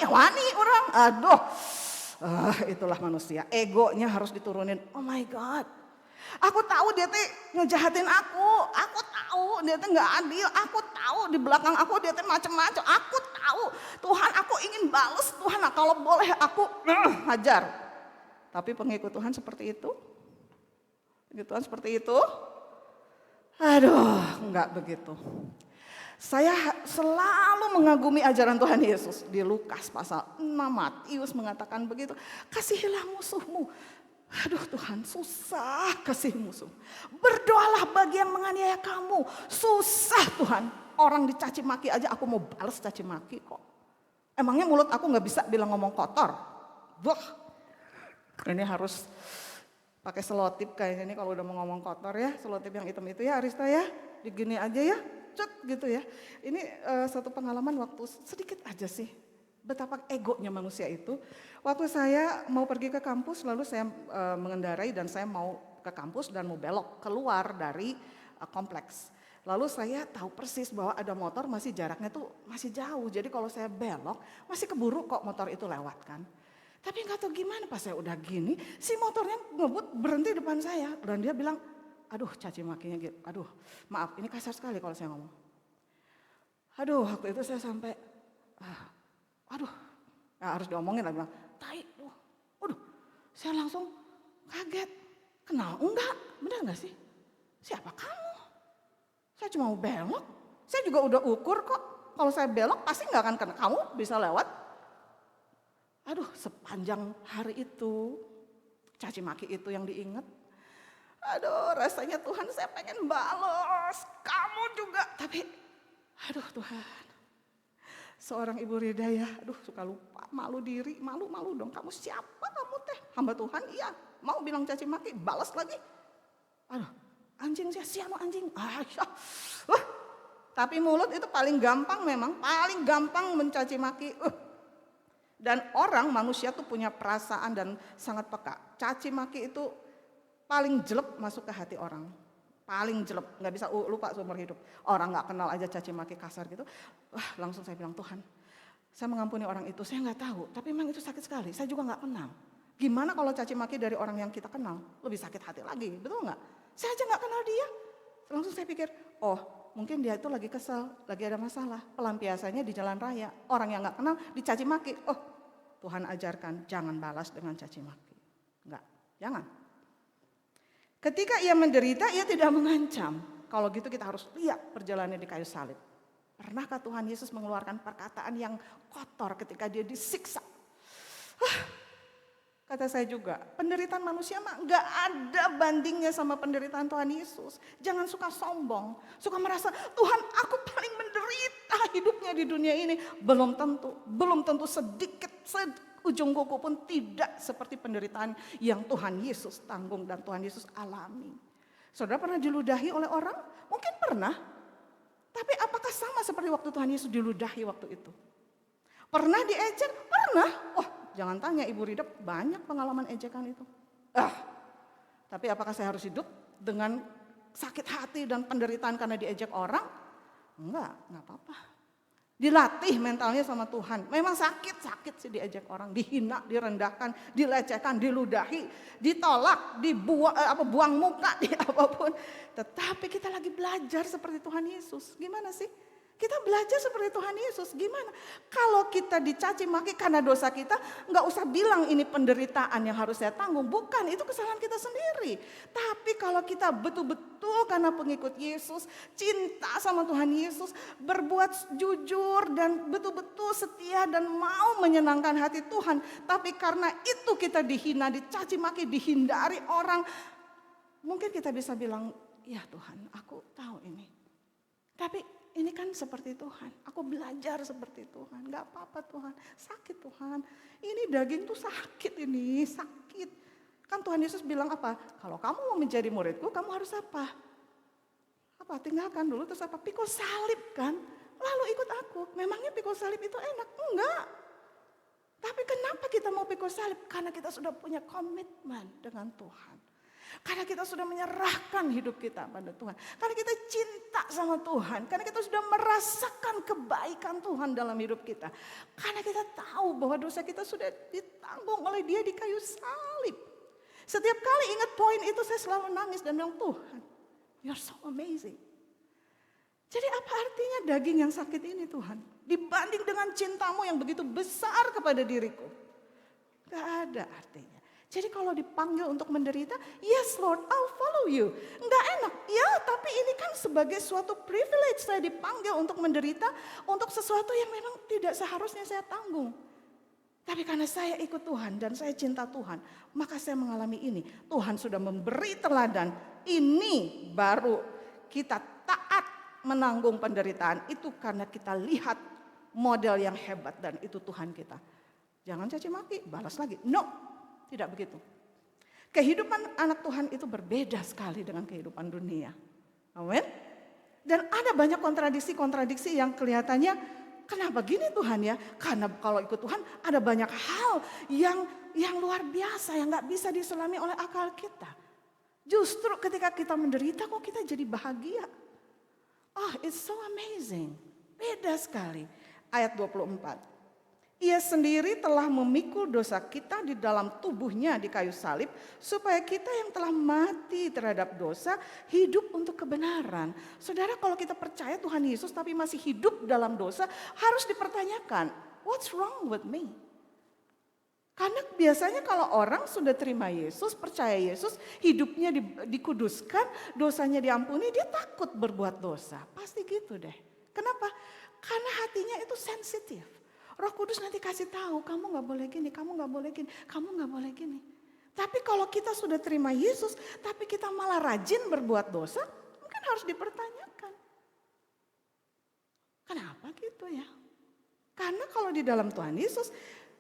orang. Aduh. Itulah manusia. Egonya harus diturunin. Oh my God. Aku tahu dia teh ngejahatin aku. Aku tahu dia teh nggak adil. Aku tahu di belakang aku dia teh macam-macam. Aku tahu. Tuhan aku ingin balas. Tuhan kalau boleh aku hajar. Tapi pengikut Tuhan seperti itu? Pengikut Tuhan seperti itu? Aduh, enggak begitu. Saya selalu mengagumi ajaran Tuhan Yesus. Di Lukas pasal 6, Matius mengatakan begitu. Kasihilah musuhmu. Aduh Tuhan, susah kasih musuh. Berdoalah bagi yang menganiaya kamu. Susah Tuhan. Orang dicaci maki aja aku mau balas caci maki kok. Emangnya mulut aku gak bisa bilang ngomong kotor? Wah. Ini harus pakai selotip kayaknya nih kalau udah mau ngomong kotor ya, selotip yang hitam itu ya Arista ya, digini aja ya, cut gitu ya. Ini satu pengalaman waktu sedikit aja sih, betapa egonya manusia itu. Waktu saya mau pergi ke kampus, lalu saya mengendarai dan saya mau ke kampus dan mau belok keluar dari kompleks. Lalu saya tahu persis bahwa ada motor masih jaraknya tuh masih jauh, jadi kalau saya belok masih keburu kok motor itu lewat kan. Tapi nggak tahu gimana pas saya udah gini, si motornya ngebut berhenti depan saya dan dia bilang, aduh caci makinya gitu, aduh maaf ini kasar sekali kalau saya ngomong. Aduh waktu itu saya sampai, aduh ya harus diomongin lah bilang, tai, aduh saya langsung kaget, kenal enggak, benar nggak sih? Siapa kamu? Saya cuma mau belok, saya juga udah ukur kok, kalau saya belok pasti nggak akan kena, kamu bisa lewat. Aduh sepanjang hari itu, caci maki itu yang diingat. Aduh rasanya Tuhan saya pengen balas, kamu juga. Tapi aduh Tuhan, seorang Ibu Ridaya, aduh suka lupa, malu diri, malu dong. Kamu siapa kamu teh? Hamba Tuhan, iya. Mau bilang caci maki, balas lagi. Aduh anjing siapa anjing? Tapi mulut itu paling gampang memang, paling gampang mencaci maki. Dan orang manusia tuh punya perasaan dan sangat peka. Caci maki itu paling jelek masuk ke hati orang. Paling jelek, nggak bisa lupa seumur hidup. Orang nggak kenal aja caci maki kasar gitu. Langsung saya bilang, Tuhan saya mengampuni orang itu, saya nggak tahu. Tapi memang itu sakit sekali, saya juga nggak kenal. Gimana kalau caci maki dari orang yang kita kenal? Lebih sakit hati lagi, betul nggak? Saya aja nggak kenal dia. Langsung saya pikir, mungkin dia itu lagi kesel, lagi ada masalah. Pelampiasannya di jalan raya. Orang yang gak kenal dicaci maki. Tuhan ajarkan jangan balas dengan caci maki. Enggak, jangan. Ketika ia menderita, ia tidak mengancam. Kalau gitu kita harus lihat perjalanannya di kayu salib. Pernahkah Tuhan Yesus mengeluarkan perkataan yang kotor ketika dia disiksa? Kata saya juga, penderitaan manusia mah gak ada bandingnya sama penderitaan Tuhan Yesus. Jangan suka sombong, suka merasa Tuhan aku paling menderita hidupnya di dunia ini. Belum tentu sedikit ujung kuku pun tidak seperti penderitaan yang Tuhan Yesus tanggung dan Tuhan Yesus alami. Saudara pernah diludahi oleh orang? Mungkin pernah. Tapi apakah sama seperti waktu Tuhan Yesus diludahi waktu itu? Pernah diejek? Pernah. Jangan tanya Ibu Rida, banyak pengalaman ejekan itu. Tapi apakah saya harus hidup dengan sakit hati dan penderitaan karena diejek orang? Enggak apa-apa. Dilatih mentalnya sama Tuhan. Memang sakit sih diejek orang, dihina, direndahkan, dilecehkan, diludahi, ditolak, buang muka, di apapun. Tetapi kita lagi belajar seperti Tuhan Yesus. Gimana sih? Kita belajar seperti Tuhan Yesus, gimana? Kalau kita dicaci maki karena dosa kita, nggak usah bilang ini penderitaan yang harus saya tanggung. Bukan, itu kesalahan kita sendiri. Tapi kalau kita betul-betul karena pengikut Yesus, cinta sama Tuhan Yesus, berbuat jujur dan betul-betul setia dan mau menyenangkan hati Tuhan. Tapi karena itu kita dihina, dicaci maki, dihindari orang. Mungkin kita bisa bilang, ya Tuhan aku tahu ini. Tapi ini kan seperti Tuhan, aku belajar seperti Tuhan, gak apa-apa Tuhan, sakit Tuhan, ini daging tuh sakit ini, sakit. Kan Tuhan Yesus bilang apa? Kalau kamu mau menjadi muridku, kamu harus apa? Tinggalkan dulu, terus apa? Pikul salib kan, lalu ikut aku. Memangnya pikul salib itu enak? Enggak. Tapi kenapa kita mau pikul salib? Karena kita sudah punya komitmen dengan Tuhan. Karena kita sudah menyerahkan hidup kita pada Tuhan. Karena kita cinta sama Tuhan. Karena kita sudah merasakan kebaikan Tuhan dalam hidup kita. Karena kita tahu bahwa dosa kita sudah ditanggung oleh Dia di kayu salib. Setiap kali ingat poin itu saya selalu nangis dan bilang, Tuhan, you're so amazing. Jadi apa artinya daging yang sakit ini Tuhan? Dibanding dengan cintamu yang begitu besar kepada diriku. Gak ada artinya. Jadi kalau dipanggil untuk menderita, yes Lord, I'll follow you. Enggak enak, ya tapi ini kan sebagai suatu privilege saya dipanggil untuk menderita untuk sesuatu yang memang tidak seharusnya saya tanggung. Tapi karena saya ikut Tuhan dan saya cinta Tuhan, maka saya mengalami ini. Tuhan sudah memberi teladan, ini baru kita taat menanggung penderitaan itu karena kita lihat model yang hebat dan itu Tuhan kita. Jangan caci maki, balas lagi. No. Tidak begitu. Kehidupan anak Tuhan itu berbeda sekali dengan kehidupan dunia. Amin. Dan ada banyak kontradiksi-kontradiksi yang kelihatannya, kenapa gini Tuhan ya? Karena kalau ikut Tuhan ada banyak hal yang luar biasa, yang gak bisa diselami oleh akal kita. Justru ketika kita menderita kok kita jadi bahagia. It's so amazing. Beda sekali. Ayat 24. Ia sendiri telah memikul dosa kita di dalam tubuhnya di kayu salib, supaya kita yang telah mati terhadap dosa hidup untuk kebenaran. Saudara, kalau kita percaya Tuhan Yesus tapi masih hidup dalam dosa, harus dipertanyakan, what's wrong with me? Karena biasanya kalau orang sudah terima Yesus, percaya Yesus, hidupnya dikuduskan, dosanya diampuni, dia takut berbuat dosa. Pasti gitu deh. Kenapa? Karena hatinya itu sensitif. Roh Kudus nanti kasih tahu, kamu gak boleh gini, kamu gak boleh gini, kamu gak boleh gini. Tapi kalau kita sudah terima Yesus, tapi kita malah rajin berbuat dosa, mungkin harus dipertanyakan. Kenapa gitu ya? Karena kalau di dalam Tuhan Yesus,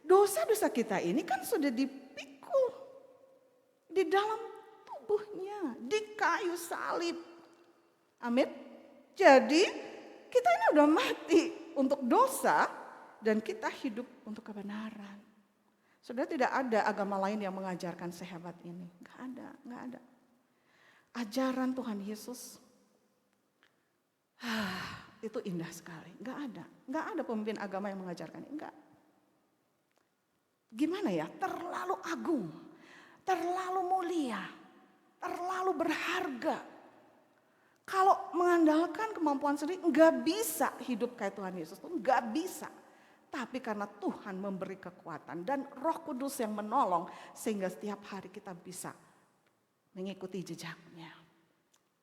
dosa-dosa kita ini kan sudah dipikul di dalam tubuhnya, di kayu salib. Amin. Jadi kita ini udah mati untuk dosa, dan kita hidup untuk kebenaran. Saudara, tidak ada agama lain yang mengajarkan sehebat ini. Gak ada. Ajaran Tuhan Yesus, itu indah sekali. Gak ada pemimpin agama yang mengajarkan ini. Enggak. Gimana ya, terlalu agung, terlalu mulia, terlalu berharga. Kalau mengandalkan kemampuan sendiri, gak bisa hidup kayak Tuhan Yesus. Gak bisa. Tapi karena Tuhan memberi kekuatan dan Roh Kudus yang menolong, sehingga setiap hari kita bisa mengikuti jejaknya.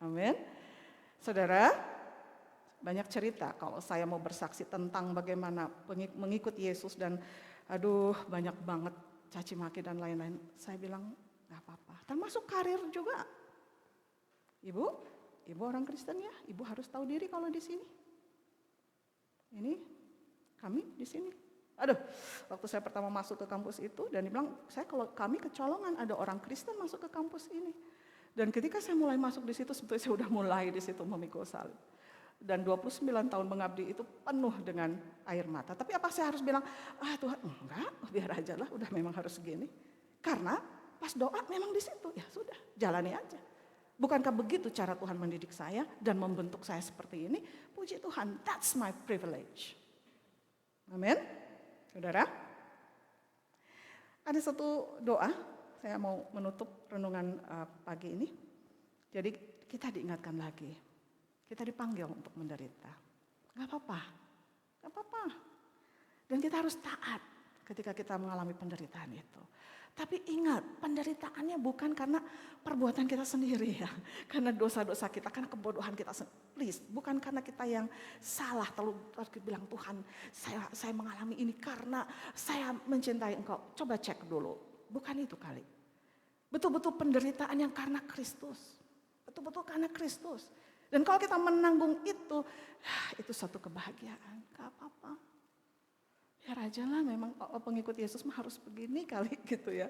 Amin. Saudara, banyak cerita kalau saya mau bersaksi tentang bagaimana mengikut Yesus dan banyak banget caci maki dan lain-lain. Saya bilang gak apa-apa. Termasuk karir juga. Ibu orang Kristen ya, ibu harus tahu diri kalau di sini. Ini kami di sini. Waktu saya pertama masuk ke kampus itu dan dibilang, kalau kami kecolongan ada orang Kristen masuk ke kampus ini. Dan ketika saya mulai masuk di situ, sebetulnya saya sudah mulai di situ memikul salib. Dan 29 tahun mengabdi itu penuh dengan air mata. Tapi apa saya harus bilang, Tuhan, enggak, biar aja lah, udah memang harus segini. Karena pas doa memang di situ, ya sudah, jalani aja. Bukankah begitu cara Tuhan mendidik saya dan membentuk saya seperti ini? Puji Tuhan, that's my privilege. Amin. Saudara, ada satu doa, saya mau menutup renungan pagi ini. Jadi kita diingatkan lagi, kita dipanggil untuk menderita. Gak apa-apa. Dan kita harus taat ketika kita mengalami penderitaan itu. Tapi ingat, penderitaannya bukan karena perbuatan kita sendiri ya. Karena dosa-dosa kita, karena kebodohan kita sendiri. Please, bukan karena kita yang salah. Terlalu bilang, Tuhan saya mengalami ini karena saya mencintai Engkau. Coba cek dulu, bukan itu kali. Betul-betul penderitaan yang karena Kristus. Betul-betul karena Kristus. Dan kalau kita menanggung itu satu kebahagiaan. Gak apa-apa. Ya raja lah, memang pengikut Yesus mah harus begini kali gitu ya.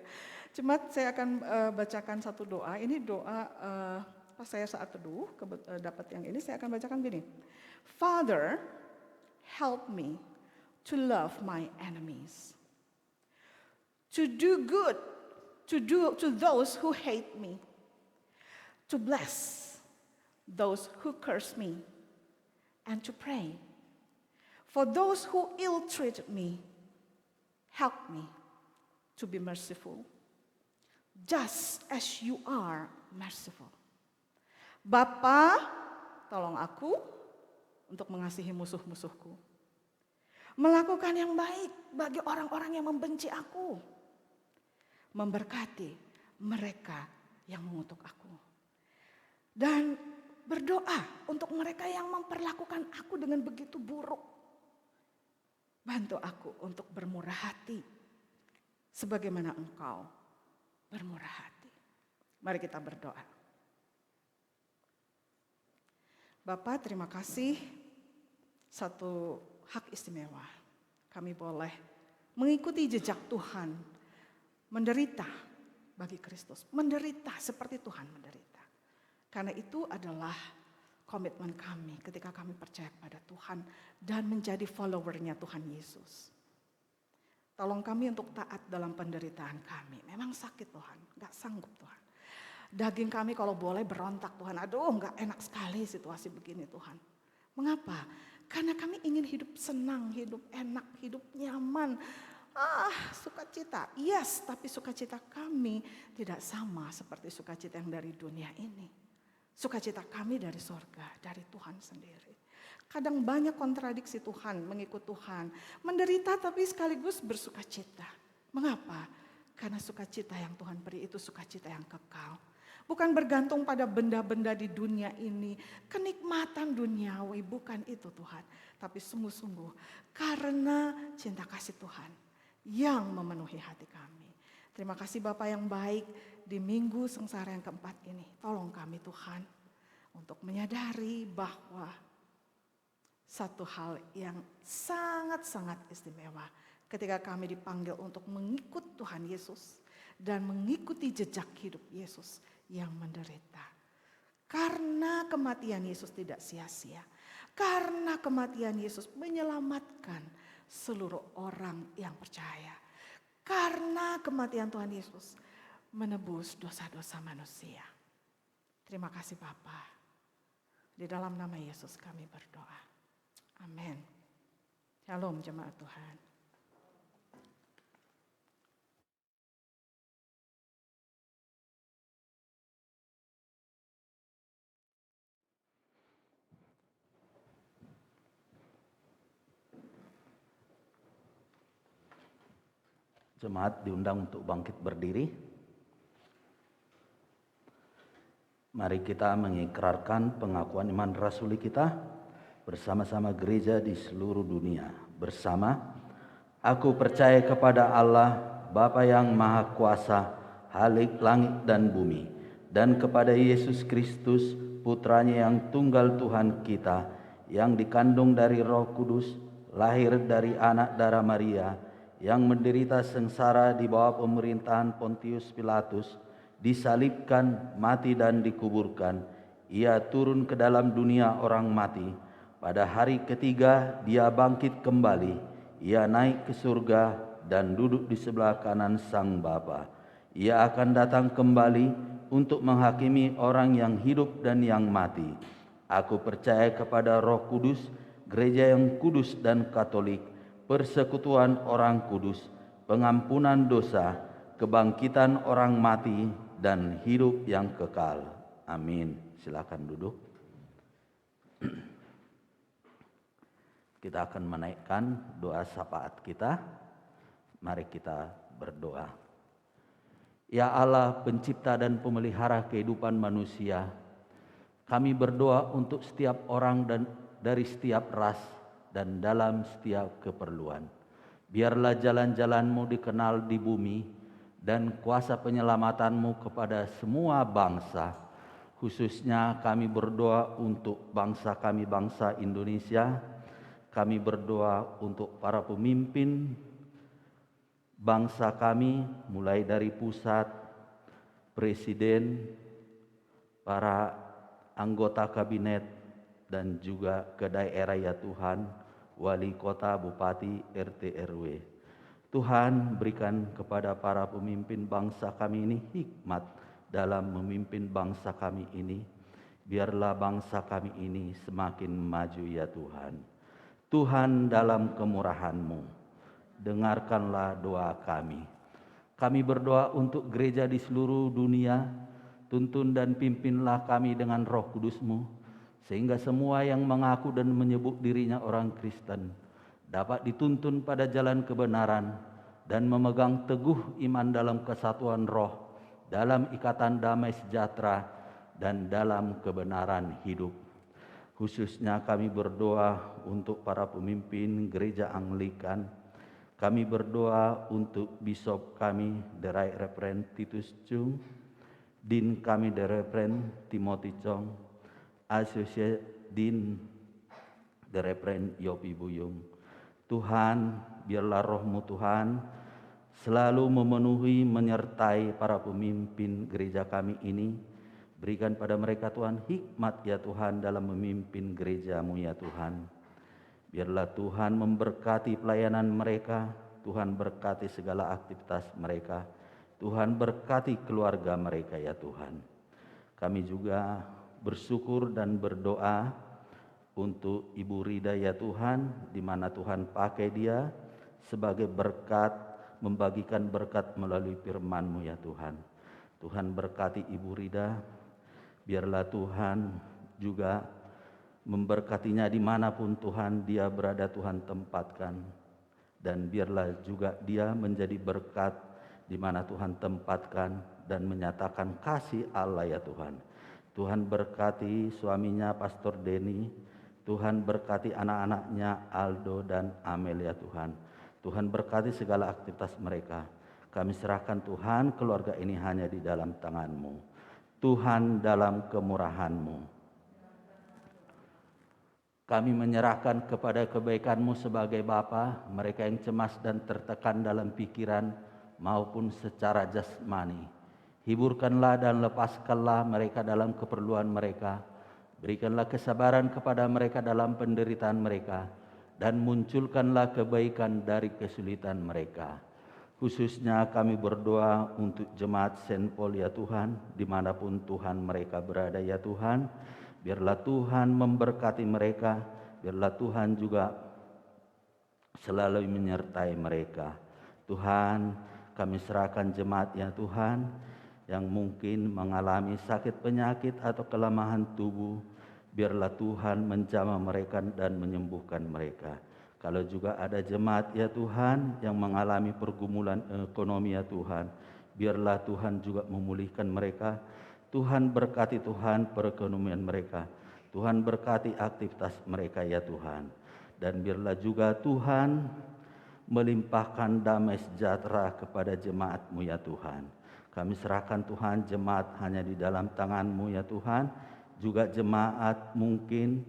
Cuma saya akan bacakan satu doa. Ini doa pas saya saat teduh dapat yang ini, saya akan bacakan gini. Father, help me to love my enemies, to do good to those who hate me, to bless those who curse me, and to pray for those who ill-treat me. Help me to be merciful, just as you are merciful. Bapa, tolong aku untuk mengasihi musuh-musuhku, melakukan yang baik bagi orang-orang yang membenci aku, memberkati mereka yang mengutuk aku, dan berdoa untuk mereka yang memperlakukan aku dengan begitu buruk. Bantu aku untuk bermurah hati sebagaimana Engkau bermurah hati. Mari kita berdoa. Bapa, terima kasih, satu hak istimewa. Kami boleh mengikuti jejak Tuhan, menderita bagi Kristus. Menderita seperti Tuhan menderita. Karena itu adalah komitmen kami ketika kami percaya kepada Tuhan dan menjadi followernya Tuhan Yesus. Tolong kami untuk taat dalam penderitaan kami. Memang sakit Tuhan, gak sanggup Tuhan. Daging kami kalau boleh berontak Tuhan. Aduh gak enak sekali situasi begini Tuhan. Mengapa? Karena kami ingin hidup senang, hidup enak, hidup nyaman. Sukacita. Yes, tapi sukacita kami tidak sama seperti sukacita yang dari dunia ini. Sukacita kami dari sorga, dari Tuhan sendiri. Kadang banyak kontradiksi Tuhan, mengikut Tuhan. Menderita tapi sekaligus bersukacita. Mengapa? Karena sukacita yang Tuhan beri itu sukacita yang kekal. Bukan bergantung pada benda-benda di dunia ini. Kenikmatan duniawi, bukan itu Tuhan. Tapi sungguh-sungguh karena cinta kasih Tuhan yang memenuhi hati kami. Terima kasih Bapak yang baik di minggu sengsara yang keempat ini. Tolong kami Tuhan untuk menyadari bahwa satu hal yang sangat-sangat istimewa ketika kami dipanggil untuk mengikut Tuhan Yesus dan mengikuti jejak hidup Yesus yang menderita. Karena kematian Yesus tidak sia-sia. Karena kematian Yesus menyelamatkan seluruh orang yang percaya. Karena kematian Tuhan Yesus menebus dosa-dosa manusia. Terima kasih Bapa. Di dalam nama Yesus kami berdoa. Amin. Shalom jemaat Tuhan. Jemaat diundang untuk bangkit berdiri. Mari kita mengikrarkan pengakuan iman rasuli kita bersama-sama gereja di seluruh dunia. Bersama, aku percaya kepada Allah, Bapa yang Maha Kuasa, Halik langit dan bumi, dan kepada Yesus Kristus, Putranya yang tunggal Tuhan kita, yang dikandung dari Roh Kudus, lahir dari anak darah Maria, yang menderita sengsara di bawah pemerintahan Pontius Pilatus, disalibkan, mati dan dikuburkan. Ia turun ke dalam dunia orang mati. Pada hari ketiga dia bangkit kembali. Ia naik ke surga dan duduk di sebelah kanan Sang Bapa. Ia akan datang kembali untuk menghakimi orang yang hidup dan yang mati. Aku percaya kepada Roh Kudus, gereja yang kudus dan katolik, persekutuan orang kudus, pengampunan dosa, kebangkitan orang mati, dan hidup yang kekal. Amin. Silakan duduk. Kita akan menaikkan doa syafaat kita. Mari kita berdoa. Ya Allah, pencipta dan pemelihara kehidupan manusia, kami berdoa untuk setiap orang dan dari setiap ras dan dalam setiap keperluan. Biarlah jalan-jalan-Mu dikenal di bumi dan kuasa penyelamatan-Mu kepada semua bangsa. Khususnya kami berdoa untuk bangsa kami, bangsa Indonesia. Kami berdoa untuk para pemimpin bangsa kami, mulai dari pusat, presiden, para anggota kabinet, dan juga ke daerah ya Tuhan, wali kota, bupati, RT, RW. Tuhan, berikan kepada para pemimpin bangsa kami ini hikmat dalam memimpin bangsa kami ini. Biarlah bangsa kami ini semakin maju ya Tuhan. Tuhan, dalam kemurahan-Mu, dengarkanlah doa kami. Kami berdoa untuk gereja di seluruh dunia. Tuntun dan pimpinlah kami dengan Roh Kudus-Mu, sehingga semua yang mengaku dan menyebut dirinya orang Kristen dapat dituntun pada jalan kebenaran dan memegang teguh iman dalam kesatuan roh, dalam ikatan damai sejahtera, dan dalam kebenaran hidup. Khususnya kami berdoa untuk para pemimpin gereja Anglikan. Kami berdoa untuk Bishop kami, The Right Reverend Titus Chung, Dean kami, The Reverend Timothy Chong, Associate Dean, The Reverend Yopi Buyung. Tuhan, biarlah Roh-Mu Tuhan selalu memenuhi, menyertai para pemimpin gereja kami ini. Berikan pada mereka Tuhan hikmat ya Tuhan dalam memimpin gereja-Mu ya Tuhan. Biarlah Tuhan memberkati pelayanan mereka, Tuhan berkati segala aktivitas mereka, Tuhan berkati keluarga mereka ya Tuhan. Kami juga bersyukur dan berdoa untuk Ibu Rida ya Tuhan, di mana Tuhan pakai dia sebagai berkat, membagikan berkat melalui firman-Mu ya Tuhan. Tuhan berkati Ibu Rida, biarlah Tuhan juga memberkatinya dimanapun Tuhan dia berada, Tuhan tempatkan. Dan biarlah juga dia menjadi berkat di mana Tuhan tempatkan dan menyatakan kasih Allah ya Tuhan. Tuhan berkati suaminya Pastor Denny, Tuhan berkati anak-anaknya Aldo dan Amel ya Tuhan. Tuhan berkati segala aktivitas mereka. Kami serahkan Tuhan keluarga ini hanya di dalam tangan-Mu. Tuhan dalam kemurahan-Mu. Kami menyerahkan kepada kebaikan-Mu sebagai Bapa, mereka yang cemas dan tertekan dalam pikiran maupun secara jasmani. Hiburkanlah dan lepaskanlah mereka dalam keperluan mereka. Berikanlah kesabaran kepada mereka dalam penderitaan mereka. Dan munculkanlah kebaikan dari kesulitan mereka. Khususnya kami berdoa untuk jemaat Saint Paul ya Tuhan, dimanapun Tuhan mereka berada ya Tuhan. Biarlah Tuhan memberkati mereka, biarlah Tuhan juga selalu menyertai mereka. Tuhan, kami serahkan jemaat ya Tuhan, yang mungkin mengalami sakit penyakit atau kelemahan tubuh, biarlah Tuhan menjamah mereka dan menyembuhkan mereka. Kalau juga ada jemaat ya Tuhan yang mengalami pergumulan ekonomi ya Tuhan, biarlah Tuhan juga memulihkan mereka. Tuhan berkati Tuhan perekonomian mereka. Tuhan berkati aktivitas mereka ya Tuhan. Dan biarlah juga Tuhan melimpahkan damai sejahtera kepada jemaat-Mu ya Tuhan. Kami serahkan Tuhan jemaat hanya di dalam tangan-Mu ya Tuhan. Juga jemaat mungkin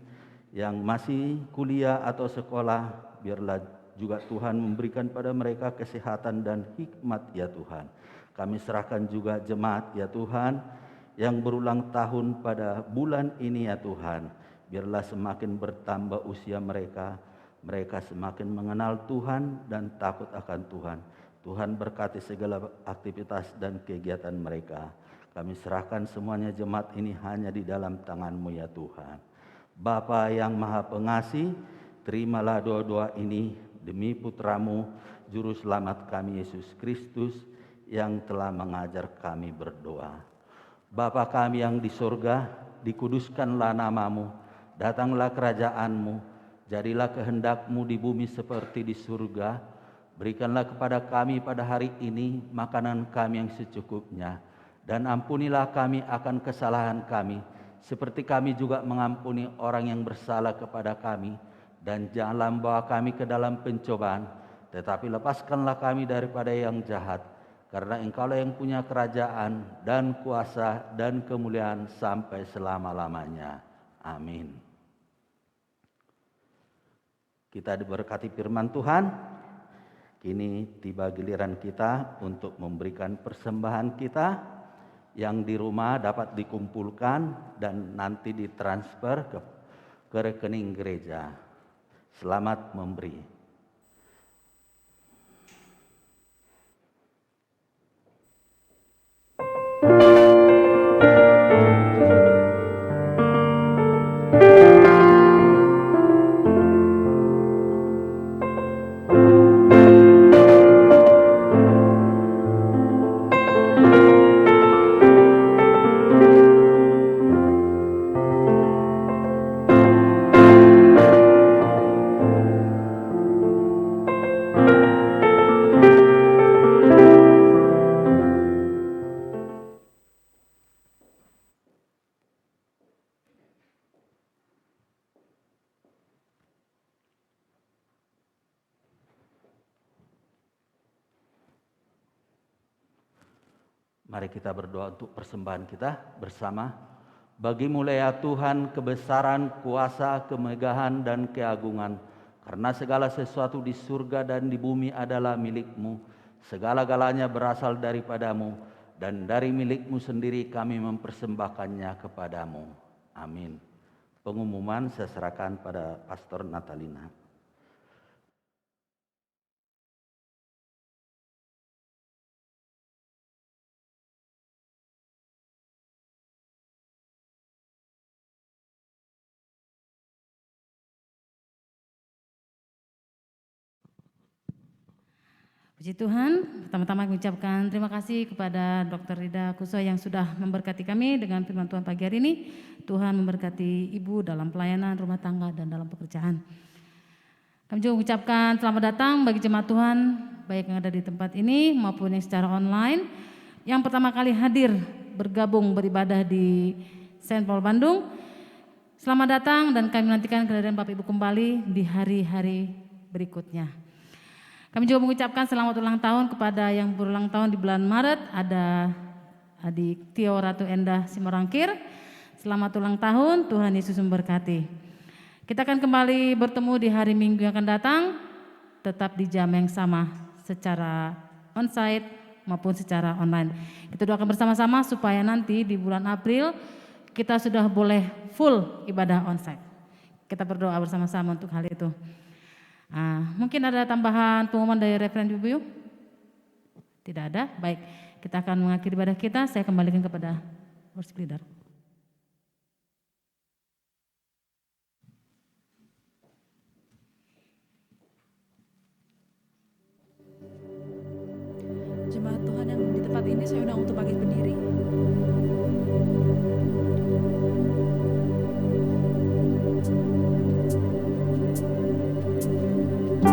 yang masih kuliah atau sekolah, biarlah juga Tuhan memberikan pada mereka kesehatan dan hikmat ya Tuhan. Kami serahkan juga jemaat ya Tuhan yang berulang tahun pada bulan ini ya Tuhan. Biarlah semakin bertambah usia mereka, mereka semakin mengenal Tuhan dan takut akan Tuhan. Tuhan berkati segala aktivitas dan kegiatan mereka. Kami serahkan semuanya jemaat ini hanya di dalam tangan-Mu ya Tuhan. Bapa yang Maha Pengasih, terimalah doa-doa ini demi Putra-Mu, Juru Selamat kami Yesus Kristus yang telah mengajar kami berdoa. Bapa kami yang di surga, dikuduskanlah nama-Mu, datanglah kerajaan-Mu, jadilah kehendak-Mu di bumi seperti di surga. Berikanlah kepada kami pada hari ini makanan kami yang secukupnya, dan ampunilah kami akan kesalahan kami, seperti kami juga mengampuni orang yang bersalah kepada kami. Dan janganlah membawa kami ke dalam pencobaan, tetapi lepaskanlah kami daripada yang jahat. Karena Engkaulah yang punya kerajaan dan kuasa dan kemuliaan sampai selama-lamanya. Amin. Kita diberkati firman Tuhan. Kini tiba giliran kita untuk memberikan persembahan kita yang di rumah dapat dikumpulkan dan nanti ditransfer ke rekening gereja. Selamat memberi. Mari kita berdoa untuk persembahan kita bersama. Bagi-Mu ya Tuhan kebesaran, kuasa, kemegahan, dan keagungan. Karena segala sesuatu di surga dan di bumi adalah milik-Mu. Segala-galanya berasal daripadamu, dan dari milikmu sendiri kami mempersembahkannya kepadamu. Amin. Pengumuman saya serahkan pada Pastor Natalina. Puji Tuhan, pertama-tama mengucapkan terima kasih kepada Dr. Rida Kuso yang sudah memberkati kami dengan firman Tuhan pagi hari ini. Tuhan memberkati Ibu dalam pelayanan rumah tangga dan dalam pekerjaan. Kami juga mengucapkan selamat datang bagi jemaat Tuhan, baik yang ada di tempat ini maupun yang secara online. Yang pertama kali hadir bergabung beribadah di Saint Paul Bandung. Selamat datang dan kami menantikan kehadiran Bapak Ibu kembali di hari-hari berikutnya. Kami juga mengucapkan selamat ulang tahun kepada yang berulang tahun di bulan Maret. Ada adik Tio Ratu Endah Simorangkir. Selamat ulang tahun, Tuhan Yesus memberkati. Kita akan kembali bertemu di hari Minggu yang akan datang, tetap di jam yang sama, secara onsite maupun secara online. Kita doakan bersama-sama supaya nanti di bulan April kita sudah boleh full ibadah onsite. Kita berdoa bersama-sama untuk hal itu. Mungkin ada tambahan pengumuman dari referen Ibu? Tidak ada? Baik, kita akan mengakhiri ibadah kita. Saya kembalikan kepada worship leader. Jemaat Tuhan yang di tempat ini saya undang untuk bangkit berdiri. Ku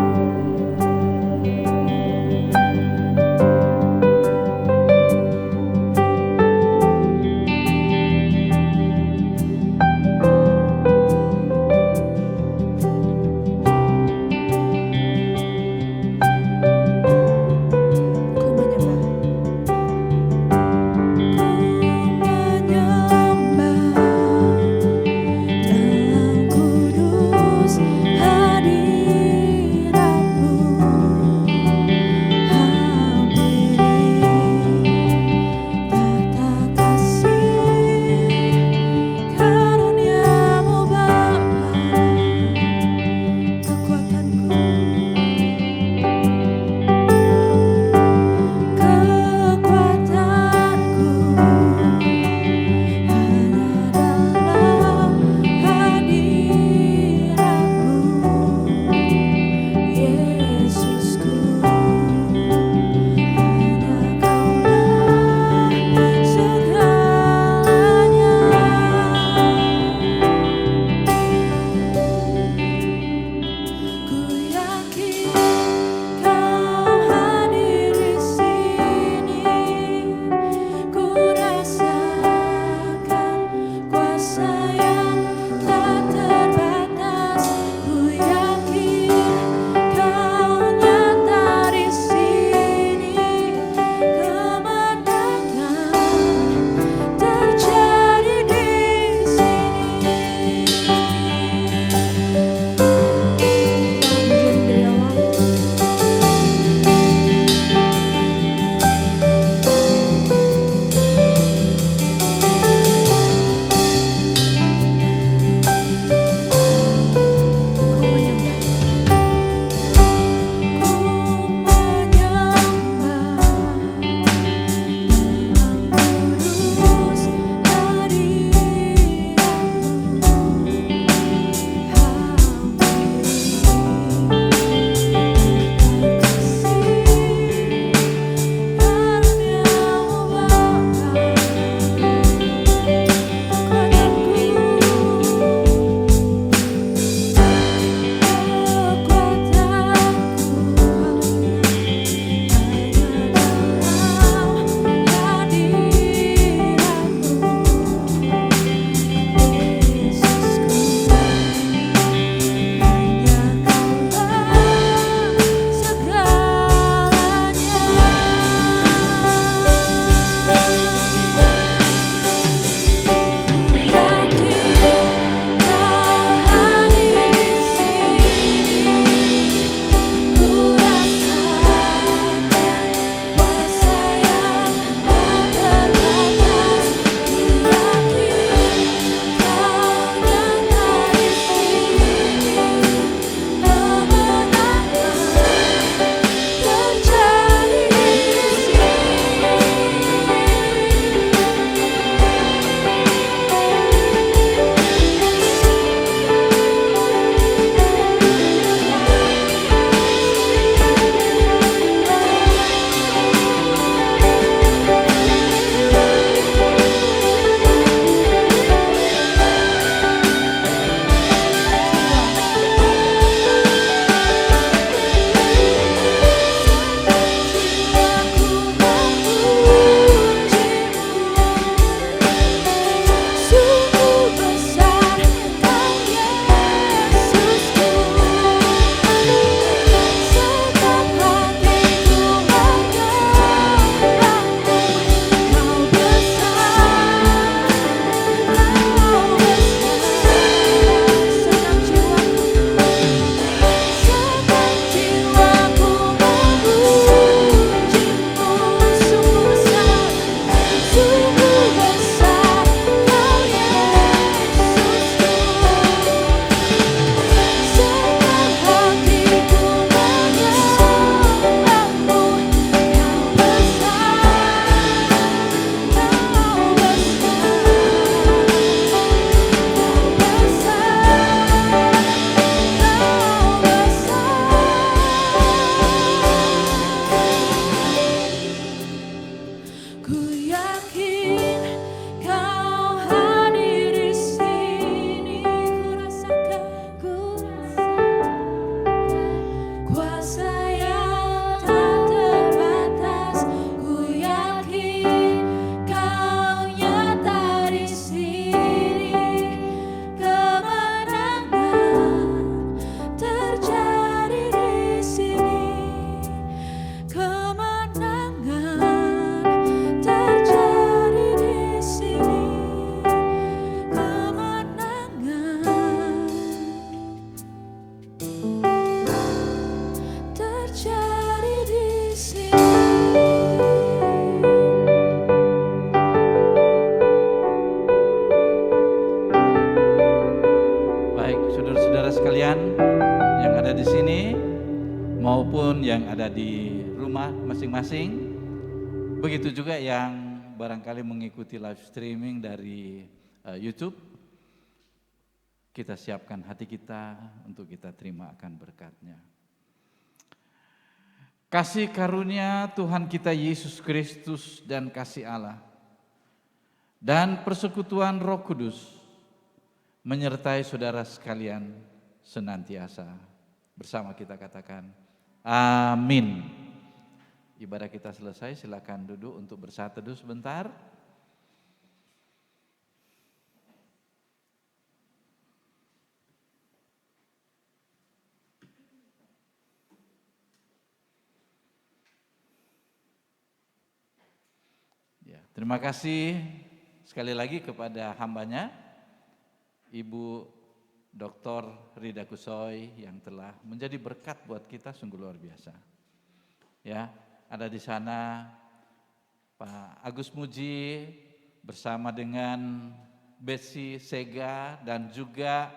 masing-masing. Begitu juga yang barangkali mengikuti live streaming dari YouTube. Kita siapkan hati kita untuk kita terima akan berkat-Nya. Kasih karunia Tuhan kita Yesus Kristus dan kasih Allah dan persekutuan Roh Kudus menyertai saudara sekalian senantiasa. Bersama kita katakan, amin. Ibadah kita selesai, silakan duduk untuk bersaat teduh sebentar. Ya, terima kasih sekali lagi kepada hambanya, Ibu Dr. Rida Kusoy yang telah menjadi berkat buat kita sungguh luar biasa. Ya, ada di sana Pak Agus Muji bersama dengan Betsy Sega dan juga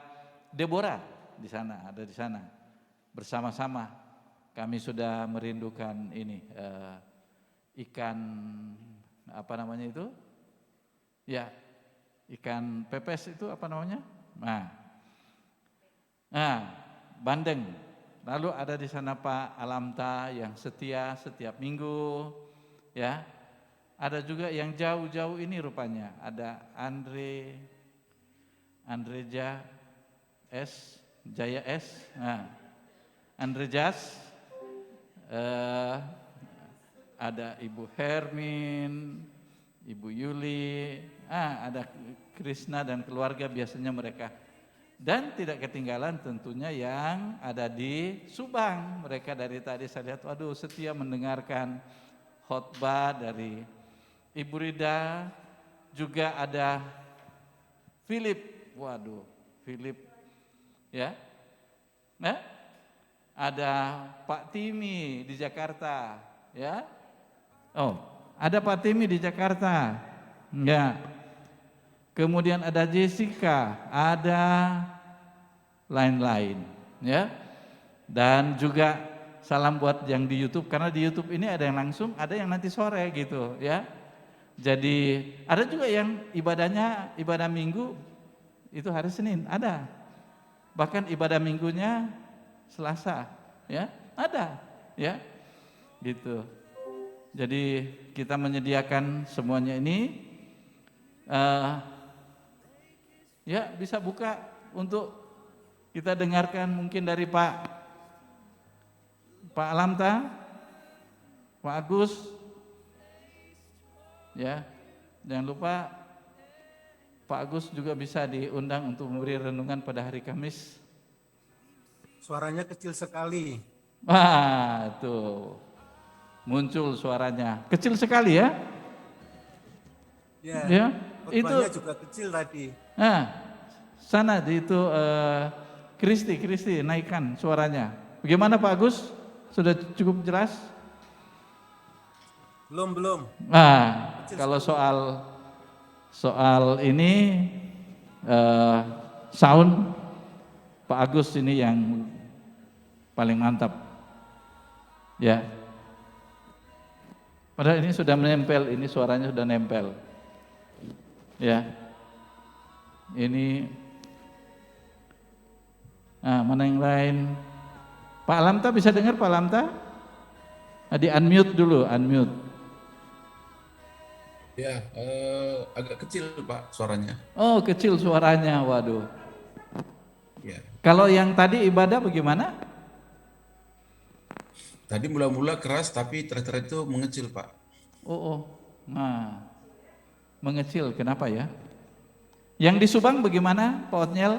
Deborah di sana, ada di sana. Bersama-sama kami sudah merindukan ini ikan apa namanya itu? Ya, ikan pepes itu apa namanya? Bandeng. Lalu ada di sana Pak Alamta yang setia setiap minggu, ya. Ada juga yang jauh-jauh ini rupanya. Ada Jaya S. Andre Jas. Ada Ibu Hermin, Ibu Yuli, ada Krisna dan keluarga biasanya mereka. Dan tidak ketinggalan tentunya yang ada di Subang. Mereka dari tadi saya lihat, waduh setia mendengarkan khotbah dari Ibu Rida. Juga ada Philip, waduh Philip ya. Ada Pak Timi di Jakarta ya. Oh, ada Pak Timi di Jakarta. Ya. Kemudian ada Jessica, ada lain-lain, ya. Dan juga salam buat yang di YouTube, karena di YouTube ini ada yang langsung, ada yang nanti sore gitu, ya. Jadi ada juga yang ibadahnya ibadah Minggu itu hari Senin, ada. Bahkan ibadah Minggunya Selasa, ya, ada, ya, gitu. Jadi kita menyediakan semuanya ini. Ya, bisa buka untuk kita dengarkan mungkin dari Pak Alamta, Pak Agus, ya. Jangan lupa Pak Agus juga bisa diundang untuk memberi renungan pada hari Kamis. Suaranya kecil sekali. Wah, tuh muncul suaranya kecil sekali ya. Ya. Itu juga kecil tadi. Sana di itu Kristi naikkan suaranya. Bagaimana Pak Agus? Sudah cukup jelas? Belum. Kalau soal ini sound Pak Agus ini yang paling mantap. Ya. Padahal ini sudah menempel, ini suaranya sudah nempel. Ya, ini mana yang lain? Pak Alamta bisa dengar Pak Alamta? Di unmute dulu, unmute. Ya, agak kecil Pak suaranya. Oh kecil suaranya, waduh. Ya. Kalau yang tadi ibadah bagaimana? Tadi mula-mula keras tapi terakhir itu mengecil Pak. Mengecil, kenapa ya? Yang di Subang bagaimana Pak Otniel?